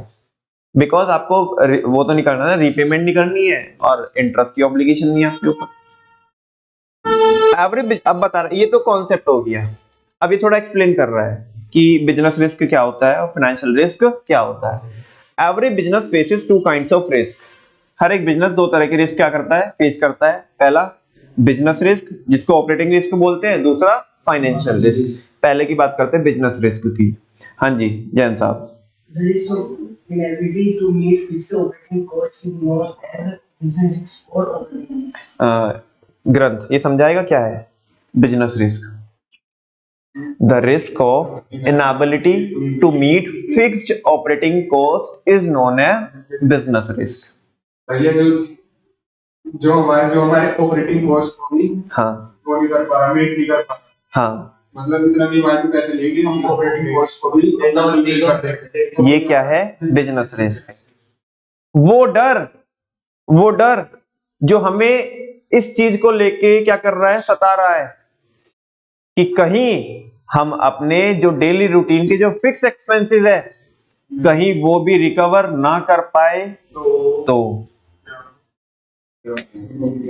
बिकॉज आपको वो तो नहीं करना है, रीपेमेंट नहीं करनी है और इंटरेस्ट की ऑब्लिगेशन नहीं है आपके ऊपर। एवरेज, अब बता रहा है, ये तो कॉन्सेप्ट हो गया, अब ये थोड़ा एक्सप्लेन कर रहा है कि बिजनेस रिस्क क्या होता है और फाइनेंशियल रिस्क क्या होता है। Every business faces two kinds of risk, हर एक बिजनेस दो तरह के रिस्क क्या करता है, फेस करता है। पहला बिजनेस रिस्क जिसको ऑपरेटिंग रिस्क बोलते हैं, दूसरा फाइनेंशियल रिस्क। पहले की बात करते हैं बिजनेस रिस्क की। हाँ जी जैन साहब, The risk of inability to meet fixed operating costs is known as business risk or operating risk. ग्रंथ ये समझाएगा क्या है business risk. The risk of inability to meet fixed operating cost is known as business risk. भैया जो हमारे ऑपरेटिंग कॉस्ट होगी हाँ वो नहीं कर पा रहा, मीट नहीं कर पा रहा, हाँ, मतलब इतना भी हमारे पैसे लेंगे, हम ऑपरेटिंग कॉस्ट को भी नहीं कर देंगे। ये क्या है, बिजनेस रिस्क। वो डर जो हमें इस चीज को लेके क्या कर रहा है, सता रहा है कि कहीं हम अपने जो डेली रूटीन के जो फिक्स एक्सपेंसेस है कहीं वो भी रिकवर ना कर पाए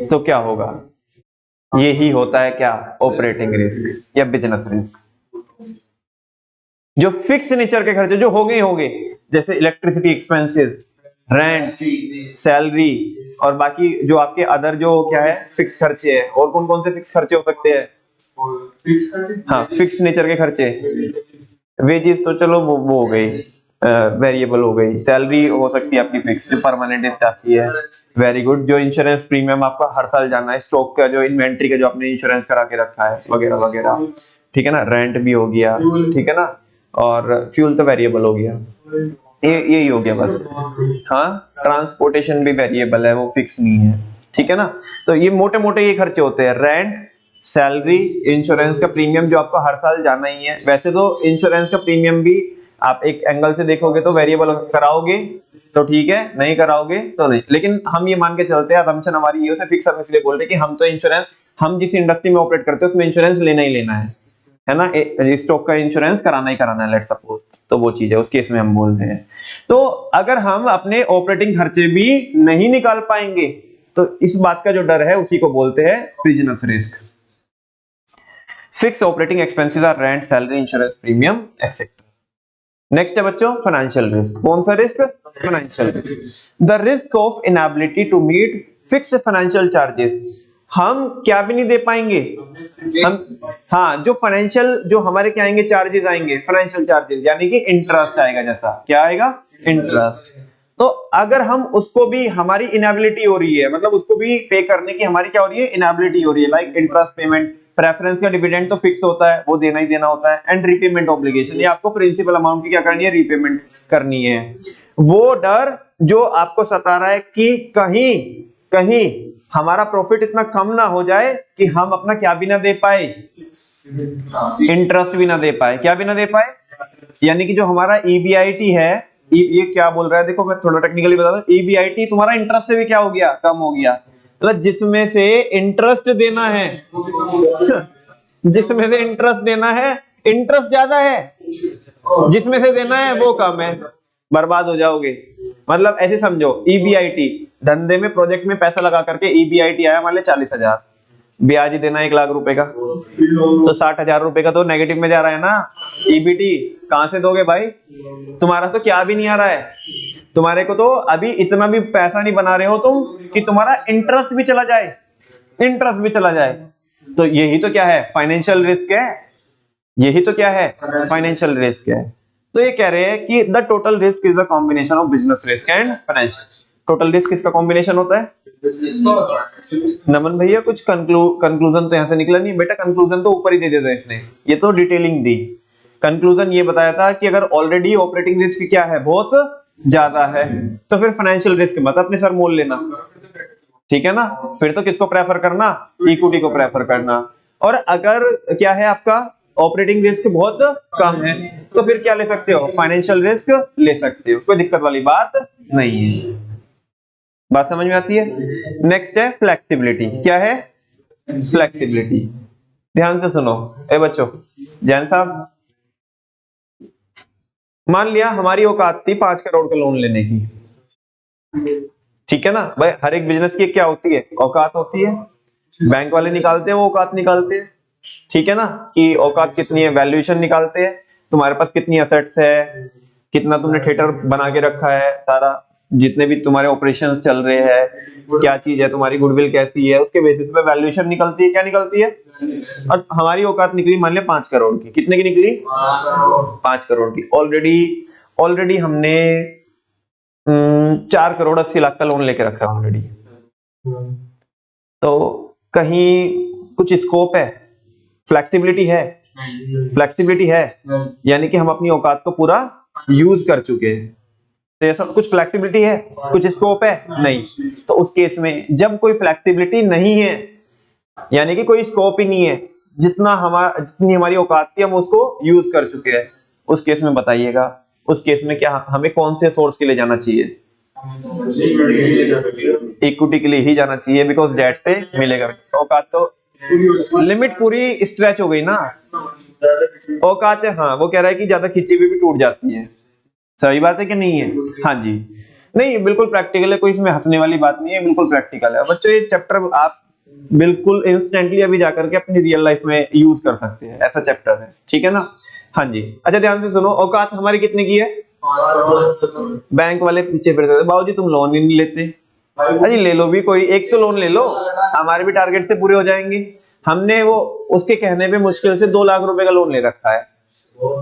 तो क्या होगा, यही होता है क्या, ऑपरेटिंग रिस्क या बिजनेस रिस्क। जो फिक्स नेचर के खर्चे जो होंगे, जैसे इलेक्ट्रिसिटी एक्सपेंसेस, रेंट, सैलरी और बाकी जो आपके अदर जो क्या है फिक्स खर्चे हैं। और कौन कौन से फिक्स खर्चे हो सकते हैं, और फिक्स खर्चे, हाँ फिक्स नेचर के खर्चे, वेजेस तो चलो वो हो गई, वेरिएबल हो गई, सैलरी हो सकती है आपकी फिक्स जो परमानेंट स्टाफ की है, वेरी गुड। जो इंश्योरेंस प्रीमियम आपका हर साल जाना है, स्टॉक का जो इन्वेंट्री का जो आपने इंश्योरेंस करा के रखा है वगैरह वगैरह, ठीक है ना, रेंट भी हो गया, ठीक है ना, और फ्यूल तो वेरिएबल हो गया, यही हो गया बस। हाँ ट्रांसपोर्टेशन भी वेरिएबल है, वो फिक्स नहीं है, ठीक है ना। तो ये मोटे मोटे ये खर्चे होते हैं, रेंट, सैलरी, इंश्योरेंस का प्रीमियम जो आपको हर साल जाना ही है। वैसे तो इंश्योरेंस का प्रीमियम भी आप एक एंगल से देखोगे तो वेरिएबल कराओगे तो ठीक है, नहीं कराओगे तो नहीं, लेकिन हम ये मान के चलते हैं, असम्पशन हमारी ये है, फिक्स हम इसलिए बोलते हैं कि हम तो इंश्योरेंस, हम जिस इंडस्ट्री में ऑपरेट करते हैं उसमें इंश्योरेंस लेना ही लेना है ना, स्टॉक का इंश्योरेंस कराना ही कराना है, लेट सपोज, तो वो चीज है, उस केस में हम बोलते हैं। तो अगर हम अपने ऑपरेटिंग खर्चे भी नहीं निकाल पाएंगे तो इस बात का जो डर है उसी को बोलते हैं business risk. Fix operating expenses are rent, salary, insurance premium etcetera. Next है बच्चों फाइनेंशियल रिस्क। कौन सा रिस्क? Financial risk. The risk of inability to meet fixed financial charges. हम क्या भी नहीं दे पाएंगे, हम, हाँ जो फाइनेंशियल, जो हमारे क्या आएंगे, चार्जेस आएंगे, फाइनेंशियल चार्जेस, यानी कि इंटरेस्ट आएगा, जैसा क्या आएगा, इंटरेस्ट। तो अगर हम उसको भी, हमारी इनएबिलिटी हो रही है, मतलब उसको भी पे करने की हमारी क्या हो रही है, इनएबिलिटी हो रही है, लाइक इंटरेस्ट पेमेंट, प्रेफरेंस का डिविडेंड तो फिक्स होता है, वो देना ही देना होता है, एंड रीपेमेंट ऑब्लिगेशन, ये आपको प्रिंसिपल अमाउंट की क्या करनी है, रीपेमेंट करनी है। वो डर जो आपको सता रहा है कि कहीं कहीं हमारा प्रॉफिट इतना कम ना हो जाए कि हम अपना क्या भी ना दे पाए, इंटरेस्ट भी ना दे पाए, क्या भी ना दे पाए, यानी कि जो हमारा EBIT है, ये क्या बोल रहा है, देखो मैं थोड़ा टेक्निकली बता दूं, EBIT तुम्हारा इंटरेस्ट से भी क्या हो गया, कम हो गया, मतलब जिसमें से इंटरेस्ट देना है जिसमें से इंटरेस्ट देना है, इंटरेस्ट ज्यादा है, जिसमें से देना है वो कम है, बर्बाद हो जाओगे। मतलब ऐसे समझो, EBIT, धंधे में प्रोजेक्ट में पैसा लगा करके EBIT आया मान ले 40,000, ब्याज ही देना 1 लाख रुपए का, तो 60,000 रुपए का तो नेगेटिव में जा रहा है ना, EBT कहां से दोगे भाई, तुम्हारा तो क्या भी नहीं आ रहा है, तुम्हारे को तो अभी इतना भी पैसा नहीं बना रहे हो तुम कि तुम्हारा इंटरेस्ट भी चला जाए, इंटरेस्ट भी चला जाए। तो यही तो क्या है, फाइनेंशियल रिस्क है, यही तो क्या है, फाइनेंशियल रिस्क है। तो ये कह रहे हैं कि the total risk is the combination of business risk and financial. Total risk किसका कॉम्बिनेशन होता है? नमन भैया कुछ कंक्लूजन तो यहां से निकला नहीं बेटा, कंक्लूजन तो ऊपर ही दे देता है इसने, ये तो डिटेलिंग दी। कंक्लूजन ये बताया था कि अगर ऑलरेडी ऑपरेटिंग रिस्क क्या है, बहुत ज्यादा है, तो फिर फाइनेंशियल रिस्क मत अपने सर मोल लेना, ठीक है ना, फिर तो किसको प्रेफर करना, इक्विटी को प्रेफर करना। और अगर क्या है आपका ऑपरेटिंग रिस्क बहुत कम है तो फिर क्या ले सकते हो, फाइनेंशियल रिस्क ले सकते हो, कोई दिक्कत वाली बात नहीं है। बात समझ में आती है? नेक्स्ट है फ्लेक्सिबिलिटी। क्या है? फ्लेक्सिबिलिटी। ध्यान से सुनो ए बच्चों, जैन साहब, मान लिया हमारी औकात थी 5 करोड़ का लोन लेने की, ठीक है ना भाई, हर एक बिजनेस की क्या होती है, औकात होती है, बैंक वाले निकालते हैं वो औकात निकालते हैं, ठीक है ना, कि औकात कितनी है, वैल्यूएशन निकालते हैं, तुम्हारे पास कितनी एसेट्स है, कितना तुमने थिएटर बना के रखा है, सारा जितने भी तुम्हारे ऑपरेशंस चल रहे हैं, क्या चीज है तुम्हारी, गुडविल कैसी है, उसके बेसिस पे वैल्यूएशन निकलती है, क्या निकलती है। और हमारी औकात निकली मान ले 5 करोड़ की, कितने की निकली, 5 करोड़ की। ऑलरेडी हमने 4 करोड़ 80 लाख का लोन लेके रखा है ऑलरेडी, तो कहीं कुछ स्कोप है, फ्लेक्सिबिलिटी है, फ्लेक्सिबिलिटी है, यानी कि हम अपनी औकात को पूरा यूज कर चुके हैं, तो ऐसा कुछ फ्लेक्सिबिलिटी है, कुछ स्कोप है, नहीं। तो उस केस में जब कोई फ्लेक्सिबिलिटी नहीं है, यानी कि कोई स्कोप ही नहीं है, जितनी हमारी औकात थी हम उसको यूज कर चुके हैं, उस केस में बताइएगा, उस केस में क्या हमें कौन से सोर्स के लिए जाना चाहिए, इक्विटी के लिए ही जाना चाहिए, बिकॉज डेट से मिलेगा। औकात तो लिमिट पूरी स्ट्रेच हो गई ना, औकात है, हाँ वो कह रहा है कि ज्यादा खिंची हुई भी टूट जाती है, सही बात है कि नहीं है? हाँ जी, नहीं बिल्कुल प्रैक्टिकल है, कोई इसमें हंसने वाली बात नहीं है, बिल्कुल प्रैक्टिकल है बच्चों। ये चैप्टर आप बिल्कुल इंस्टेंटली अभी जाकर के अपनी रियल लाइफ में यूज कर सकते हैं, ऐसा चैप्टर है, ठीक है ना। हाँ जी, अच्छा ध्यान से सुनो, औकात हमारी कितने की है, बैंक वाले पीछे फिरते थे, बाबूजी तुम लोन ही नहीं लेते, अजी ले लो भी, कोई एक तो लोन ले लो, हमारे भी टारगेट से पूरे हो जाएंगे। हमने वो उसके कहने पे मुश्किल से 2 लाख रुपए का लोन ले रखा है,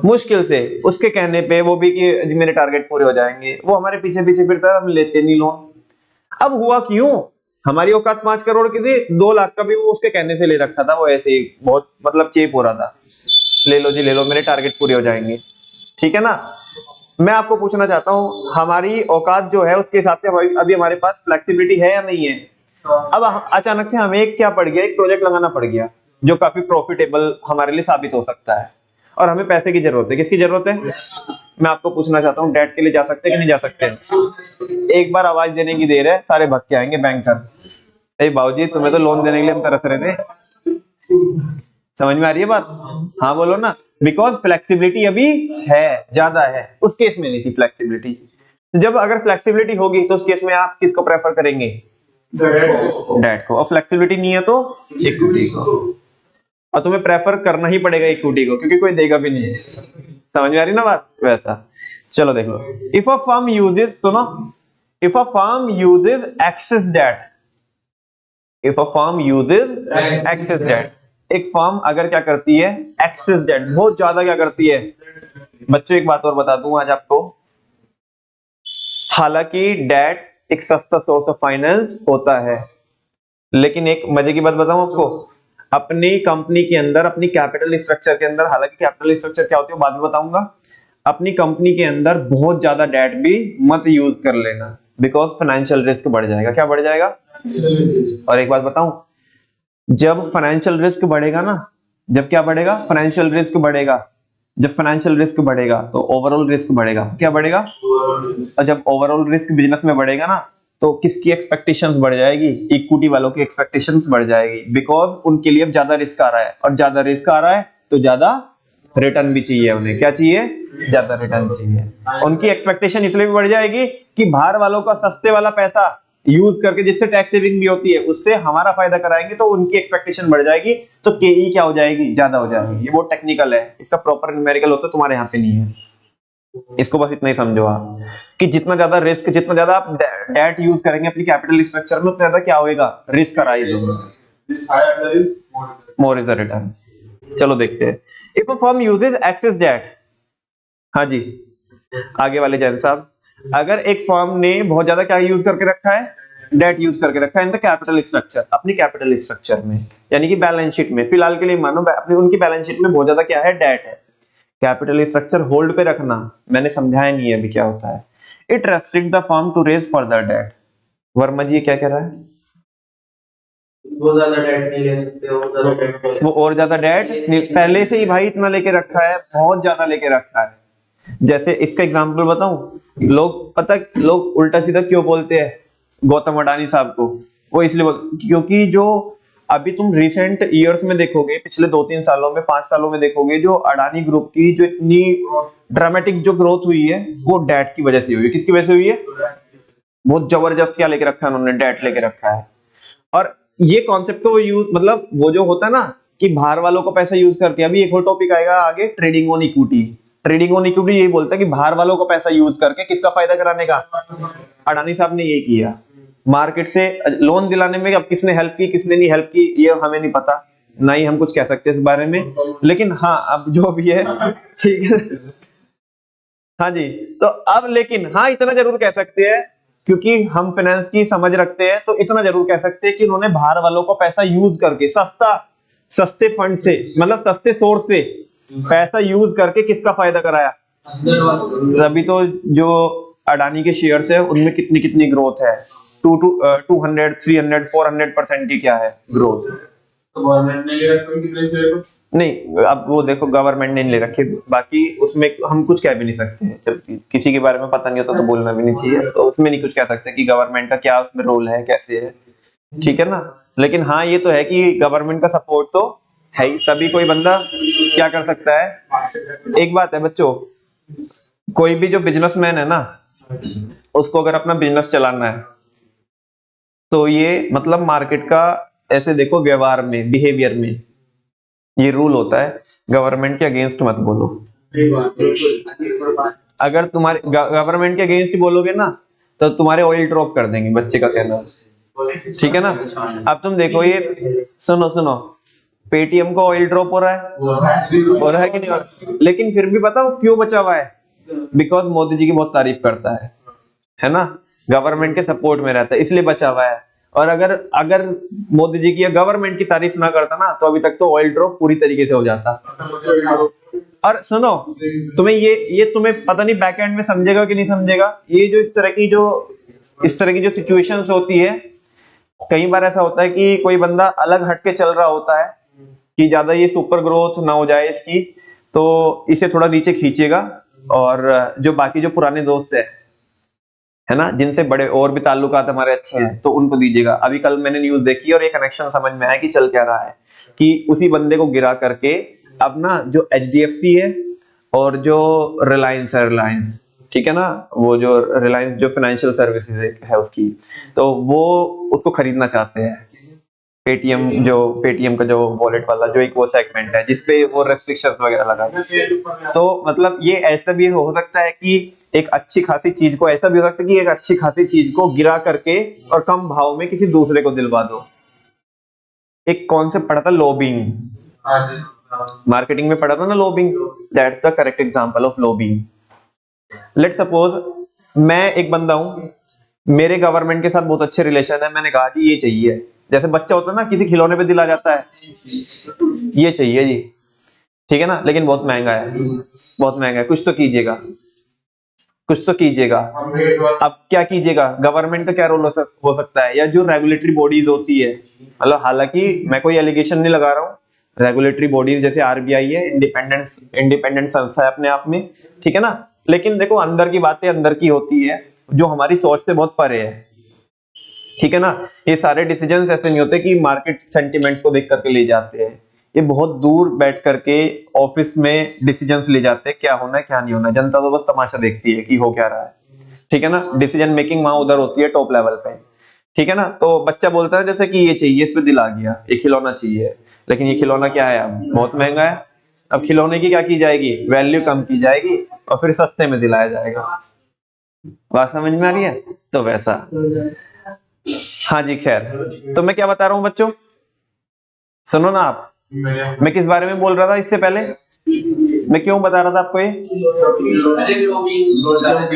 मुश्किल से उसके कहने पे, वो भी कि मेरे टारगेट पूरे हो जाएंगे, वो हमारे पीछे पीछे फिरता है, हम लेते नहीं लोन। अब हुआ क्यों, हमारी औकात 5 करोड़ की थी, 2 लाख का भी वो उसके कहने से ले रखा था, वो ऐसे ही बहुत मतलब चेप हो रहा था, ले लो जी ले लो, मेरे टारगेट पूरे हो जाएंगे। ठीक है ना। मैं आपको पूछना चाहता हूं, हमारी औकात जो है उसके हिसाब से अभी हमारे पास फ्लेक्सिबिलिटी है या नहीं है। अब अचानक से हमें क्या पड़ गया, एक प्रोजेक्ट लगाना पड़ गया जो काफी प्रॉफिटेबल हमारे लिए साबित हो सकता है, और हमें पैसे की जरूरत है। किसकी जरूरत है? मैं आपको पूछना चाहता हूँ, डेट के लिए जा सकते हैं कि नहीं जा सकते? एक बार आवाज देने की देर है, सारे भग के आएंगे बैंकर, ए बाबूजी तुम्हें तो लोन देने के लिए हम तरस रहे थे। समझ में आ रही है बात? हाँ बोलो ना। बिकॉज फ्लेक्सिबिलिटी अभी है, ज्यादा है, उस केस में नहीं थी फ्लेक्सिबिलिटी। तो जब अगर फ्लेक्सिबिलिटी होगी तो उस केस में आप किसको प्रेफर करेंगे? डेट को। और फ्लेक्सिबिलिटी नहीं है तो इक्विटी को, और तुम्हें प्रेफर करना ही पड़ेगा इक्विटी को, क्योंकि कोई देगा भी नहीं। समझ में आ रही ना बात? वैसा चलो देख लो। इफ अ फर्म यूजेस, सुनो, if a firm uses excess debt, if a firm uses excess debt, एक फर्म अगर क्या करती है, एक्सेस डेट, बहुत ज्यादा क्या करती है। बच्चों एक बात और बता दूं आज आपको, हालांकि डेट एक सस्ता सोर्स ऑफ फाइनेंस होता है, लेकिन एक मजे की बात बताऊं आपको, अपनी कंपनी के अंदर, अपनी कैपिटल स्ट्रक्चर के अंदर, हालांकि कैपिटल स्ट्रक्चर क्या होती है बाद में बताऊंगा, अपनी कंपनी के अंदर बहुत ज्यादा डेट भी मत यूज कर लेना, बिकॉज फाइनेंशियल रिस्क बढ़ जाएगा। क्या बढ़ जाएगा? और एक बात बताऊं, जब फाइनेंशियल रिस्क बढ़ेगा ना, जब क्या बढ़ेगा? फाइनेंशियल रिस्क बढ़ेगा। जब फाइनेंशियल रिस्क बढ़ेगा तो ओवरऑल रिस्क बढ़ेगा। क्या बढ़ेगा? और जब ओवरऑल रिस्क बिजनेस में बढ़ेगा ना, तो किसकी एक्सपेक्टेशंस बढ़ जाएगी? इक्विटी वालों की एक्सपेक्टेशंस बढ़ जाएगी, बिकॉज उनके लिए अब ज्यादा रिस्क आ रहा है, और ज्यादा रिस्क आ रहा है तो ज्यादा रिटर्न भी चाहिए उन्हें। क्या चाहिए? ज्यादा रिटर्न चाहिए। उनकी एक्सपेक्टेशन इसलिए भी बढ़ जाएगी कि बाहर वालों का सस्ते वाला पैसा यूज करके, जिससे टैक्स सेविंग भी होती है, उससे हमारा फायदा कराएंगे, तो उनकी एक्सपेक्टेशन बढ़ जाएगी, तो केई क्या हो जाएगी? ज्यादा हो जाएगी। ये बहुत टेक्निकल है, इसका प्रॉपर न्यूमेरिकल होता है, तुम्हारे यहाँ पे नहीं है। इसको बस इतना ही समझो आप, कि जितना ज्यादा रिस्क, जितना ज्यादा आप डेट यूज करेंगे अपनी कैपिटल स्ट्रक्चर में, उतना ज्यादा क्या होगा? रिस्क राइज होगा, मोर इज द रिटर्न। चलो देखते हैं। If a firm uses excess debt, हाँ जी आगे वाले जैन साहब, अगर एक फर्म ने बहुत ज्यादा क्या यूज करके रखा है? डेट यूज करके रखा है इन द कैपिटल स्ट्रक्चर, अपनी कैपिटल स्ट्रक्चर में, यानी कि बैलेंस शीट में, फिलहाल के लिए मानो अपनी उनकी बैलेंस शीट में बहुत ज्यादा क्या है? डेट है। कैपिटल स्ट्रक्चर होल्ड पे रखना, मैंने समझाया नहीं है अभी क्या होता है। It restrict the firm to raise further debt. Verma ji ये क्या कह रहा है? वो ज्यादा डेट नहीं ले सकते, वो और ज्यादा डेट पहले से ही भाई इतना लेके रखा है, बहुत ज्यादा लेके रखा है। जैसे इसका एग्जांपल बताऊं, लोग उल्टा सीधा क्यों बोलते हैं गौतम अडानी साहब को? वो इसलिए क्योंकि जो अभी तुम रिसेंट ईयर्स में देखोगे, पिछले 2-3 सालों में, 5 सालों में देखोगे, जो अडानी ग्रुप की जो इतनी ड्रामेटिक जो ग्रोथ हुई है, वो डेट की वजह से हुई है। किसकी वजह से हुई है? बहुत जबरदस्त क्या लेके रखा है उन्होंने? डेट लेके रखा है। और ये कॉन्सेप्ट को यूज, मतलब वो जो होता है ना कि बाहर वालों को पैसा यूज करके, अभी एक और टॉपिक आएगा आगे, trading on equity. Trading on equity यही बोलता है कि बाहर वालों को पैसा यूज करके किसका फायदा कराने का? अडानी साहब ने यही किया। मार्केट से लोन दिलाने में अब किसने हेल्प की, किसने नहीं हेल्प की, ये हमें नहीं पता, ना ही हम कुछ कह सकते इस बारे में, लेकिन हाँ अब जो भी है ठीक है। हाँ जी, तो अब लेकिन हाँ इतना जरूर कह सकते हैं, क्योंकि हम फाइनेंस की समझ रखते हैं, तो इतना जरूर कह सकते हैं कि उन्होंने बाहर वालों को पैसा यूज करके, सस्ते फंड से, मतलब सस्ते सोर्स से पैसा यूज करके किसका फायदा कराया? तभी तो जो अडानी के शेयर्स है उनमें कितनी कितनी ग्रोथ है, 200, 300, 400% की क्या है ग्रोथ। तो गवर्नमेंट ने ले रखा है कितने शेयर को? नहीं, अब वो देखो गवर्नमेंट ने ले रखे, बाकी उसमें हम कुछ कह भी नहीं सकते हैं, जब किसी के बारे में पता नहीं होता तो बोलना भी नहीं चाहिए, तो उसमें नहीं कुछ कह सकते कि गवर्नमेंट का क्या उसमें रोल है, कैसे है, ठीक है ना। लेकिन हाँ ये तो है कि गवर्नमेंट का सपोर्ट तो है ही, तभी कोई बंदा क्या कर सकता है। एक बात है बच्चों, कोई भी जो बिजनेसमैन है ना, उसको अगर अपना बिजनेस चलाना है, तो ये मतलब मार्केट का ऐसे देखो, व्यवहार में, बिहेवियर में ये रूल होता है, गवर्नमेंट के अगेंस्ट मत बोलो। अगर तुम्हारे गवर्नमेंट के अगेंस्ट बोलोगे ना, तो तुम्हारे ऑयल ड्रॉप कर देंगे, बच्चे का कहना, ठीक है ना। अब तुम देखो, ये सुनो, पेटीएम को ऑयल ड्रॉप हो रहा है कि नहीं हो रहा? लेकिन फिर भी पता वो क्यों बचा हुआ है? बिकॉज मोदी जी की बहुत तारीफ करता है ना, गवर्नमेंट के सपोर्ट में रहता है इसलिए बचा हुआ है। और अगर मोदी जी की या गवर्नमेंट की तारीफ ना करता ना तो अभी तक तो ऑयल ड्रॉप पूरी तरीके से हो जाता। और सुनो, तुम्हें ये तुम्हें पता नहीं बैक एंड में समझेगा कि नहीं समझेगा, ये जो इस तरह की जो सिचुएशंस होती है, कई बार ऐसा होता है कि कोई बंदा अलग हटके चल रहा होता है कि ज्यादा ये सुपर ग्रोथ ना हो जाए इसकी, तो इसे थोड़ा नीचे खींचेगा और जो बाकी जो पुराने दोस्त है ना, जिनसे बड़े और भी ताल्लुकात हमारे अच्छे हैं, तो उनको दीजिएगा। अभी कल मैंने न्यूज देखी और ये कनेक्शन समझ में आया कि चल क्या रहा है कि उसी बंदे को गिरा करके अब ना जो HDFC है और जो रिलायंस, ठीक है ना, वो जो रिलायंस जो फाइनेंशियल सर्विसेज है उसकी, तो वो उसको खरीदना चाहते हैं। पेटीएम का जो वॉलेट वाला जो एक वो सेगमेंट है जिसपे वो रेस्ट्रिक्शंस वगैरह लगाए। तो मतलब ये ऐसा भी हो सकता है कि एक अच्छी खासी चीज को, ऐसा भी हो सकता है कि एक अच्छी खासी चीज को गिरा करके और कम भाव में किसी दूसरे को दिलवा दो। एक कॉन्सेप्ट पढ़ा था लॉबिंग, मार्केटिंग में पढ़ा था ना lobbying, that's the correct example of lobbying. Let's suppose मैं एक बंदा हूं, मेरे गवर्नमेंट के साथ बहुत अच्छे रिलेशन है, मैंने कहा कि ये चाहिए, जैसे बच्चा होता है ना किसी खिलौने पे दिल आ जाता है, ये चाहिए जी, ठीक है ना, लेकिन बहुत महंगा है, कुछ तो कीजिएगा। अब क्या कीजिएगा? गवर्नमेंट का क्या रोल हो सकता है, या जो रेगुलेटरी बॉडीज होती है, मतलब हालांकि मैं कोई एलिगेशन नहीं लगा रहा हूँ, रेगुलेटरी बॉडीज जैसे RBI है, इंडिपेंडेंट संस्था है अपने आप में, ठीक है ना, लेकिन देखो अंदर की बातें अंदर की होती है जो हमारी सोच से बहुत परे है, ठीक है ना। ये सारे डिसीजंस ऐसे नहीं होते कि मार्केट सेंटिमेंट्स को देख करके ले जाते हैं, ये बहुत दूर बैठ करके ऑफिस में डिसीजंस ले जाते हैं, क्या होना है क्या नहीं होना है। जनता तो बस तमाशा देखती है कि हो क्या रहा है, ठीक है ना। डिसीजन मेकिंग वहां उधर होती है टॉप लेवल पे, ठीक है ना। तो बच्चा बोलता है जैसे कि ये चाहिए, इस पे दिल आ गया, ये खिलौना चाहिए, लेकिन ये खिलौना क्या है, अब बहुत महंगा है। अब खिलौने की क्या की जाएगी, वैल्यू कम की जाएगी और फिर सस्ते में दिलाया जाएगा। बात समझ में आ रही है? तो वैसा, हाँ जी, खैर, तो मैं क्या बता रहा हूं बच्चों, सुनो ना आप, मैं किस बारे में बोल रहा था इससे पहले, मैं क्यों बता रहा था आपको ये,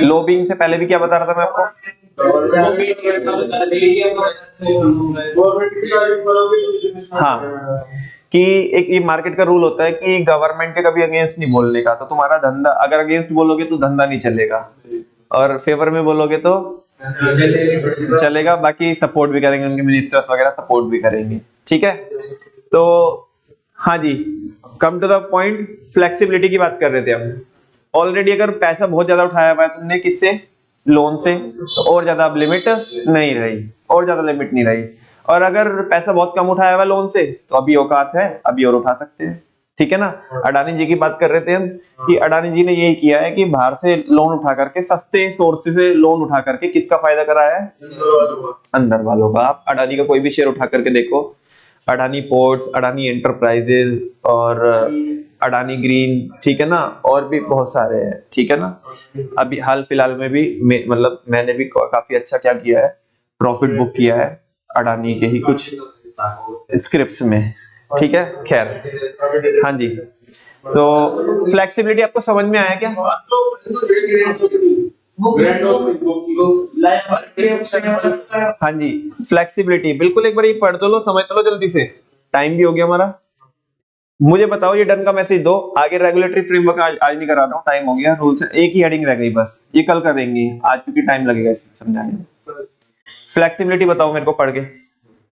लॉबिंग से पहले भी क्या बता रहा था मैं आपको, हाँ, कि एक ये मार्केट का रूल होता है कि गवर्नमेंट के कभी अगेंस्ट नहीं बोलने का। तो तुम्हारा धंधा, अगर अगेंस्ट बोलोगे तो धंधा नहीं चलेगा, और फेवर में बोलोगे तो चलेगा। बाकी सपोर्ट भी करेंगे, उनके मिनिस्टर्स वगैरह सपोर्ट भी करेंगे, ठीक है। तो हाँ जी, come to the point, flexibility की बात कर रहे थे हम। ऑलरेडी अगर पैसा बहुत ज्यादा उठाया हुआ है तुमने, किससे, लोन से, तो और ज्यादा अब लिमिट नहीं रही, और अगर पैसा बहुत कम उठाया हुआ लोन से तो अभी औकात है, अभी और उठा सकते हैं, ठीक है ना। अडानी जी की बात कर रहे थे हम कि अडानी जी ने यही किया है कि बाहर से लोन उठा करके, सस्ते सोर्स से लोन उठा करके किसका फायदा कराया है, अंदर वालों का। आप अडानी का कोई भी शेयर उठा करके देखो, अडानी पोर्ट्स, अडानी एंटरप्राइजेज और अडानी ग्रीन, ठीक है ना, और भी बहुत सारे हैं, ठीक है ना। अभी हाल फिलहाल में भी मतलब मैंने भी काफी अच्छा क्या किया है, प्रॉफिट बुक किया है अडानी के ही कुछ स्क्रिप्ट्स में, ठीक है। खैर, हाँ जी, तो फ्लेक्सिबिलिटी आपको समझ में आया क्या? हाँ जी, फ्लेक्सिबिलिटी बिल्कुल, एक बार ये पढ़ तो लो, समझ तो लो जल्दी से, टाइम भी हो गया हमारा। मुझे बताओ, ये डन का मैसेज दो, आगे रेगुलेटरी फ्रेमवर्क आज नहीं करा रहा हूँ, टाइम हो गया। रूल्स एक ही हेडिंग रह गई बस, ये कल करेंगे, आज क्योंकि टाइम लगेगा इसमें समझाने में। फ्लेक्सिबिलिटी बताओ मेरे को पढ़ के,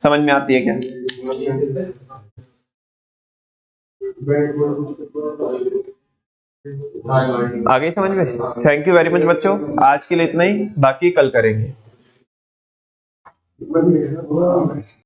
समझ में आती है क्या? आ गई समझ में? थैंक यू वेरी मच बच्चों, आज के लिए इतना ही, बाकी कल करेंगे।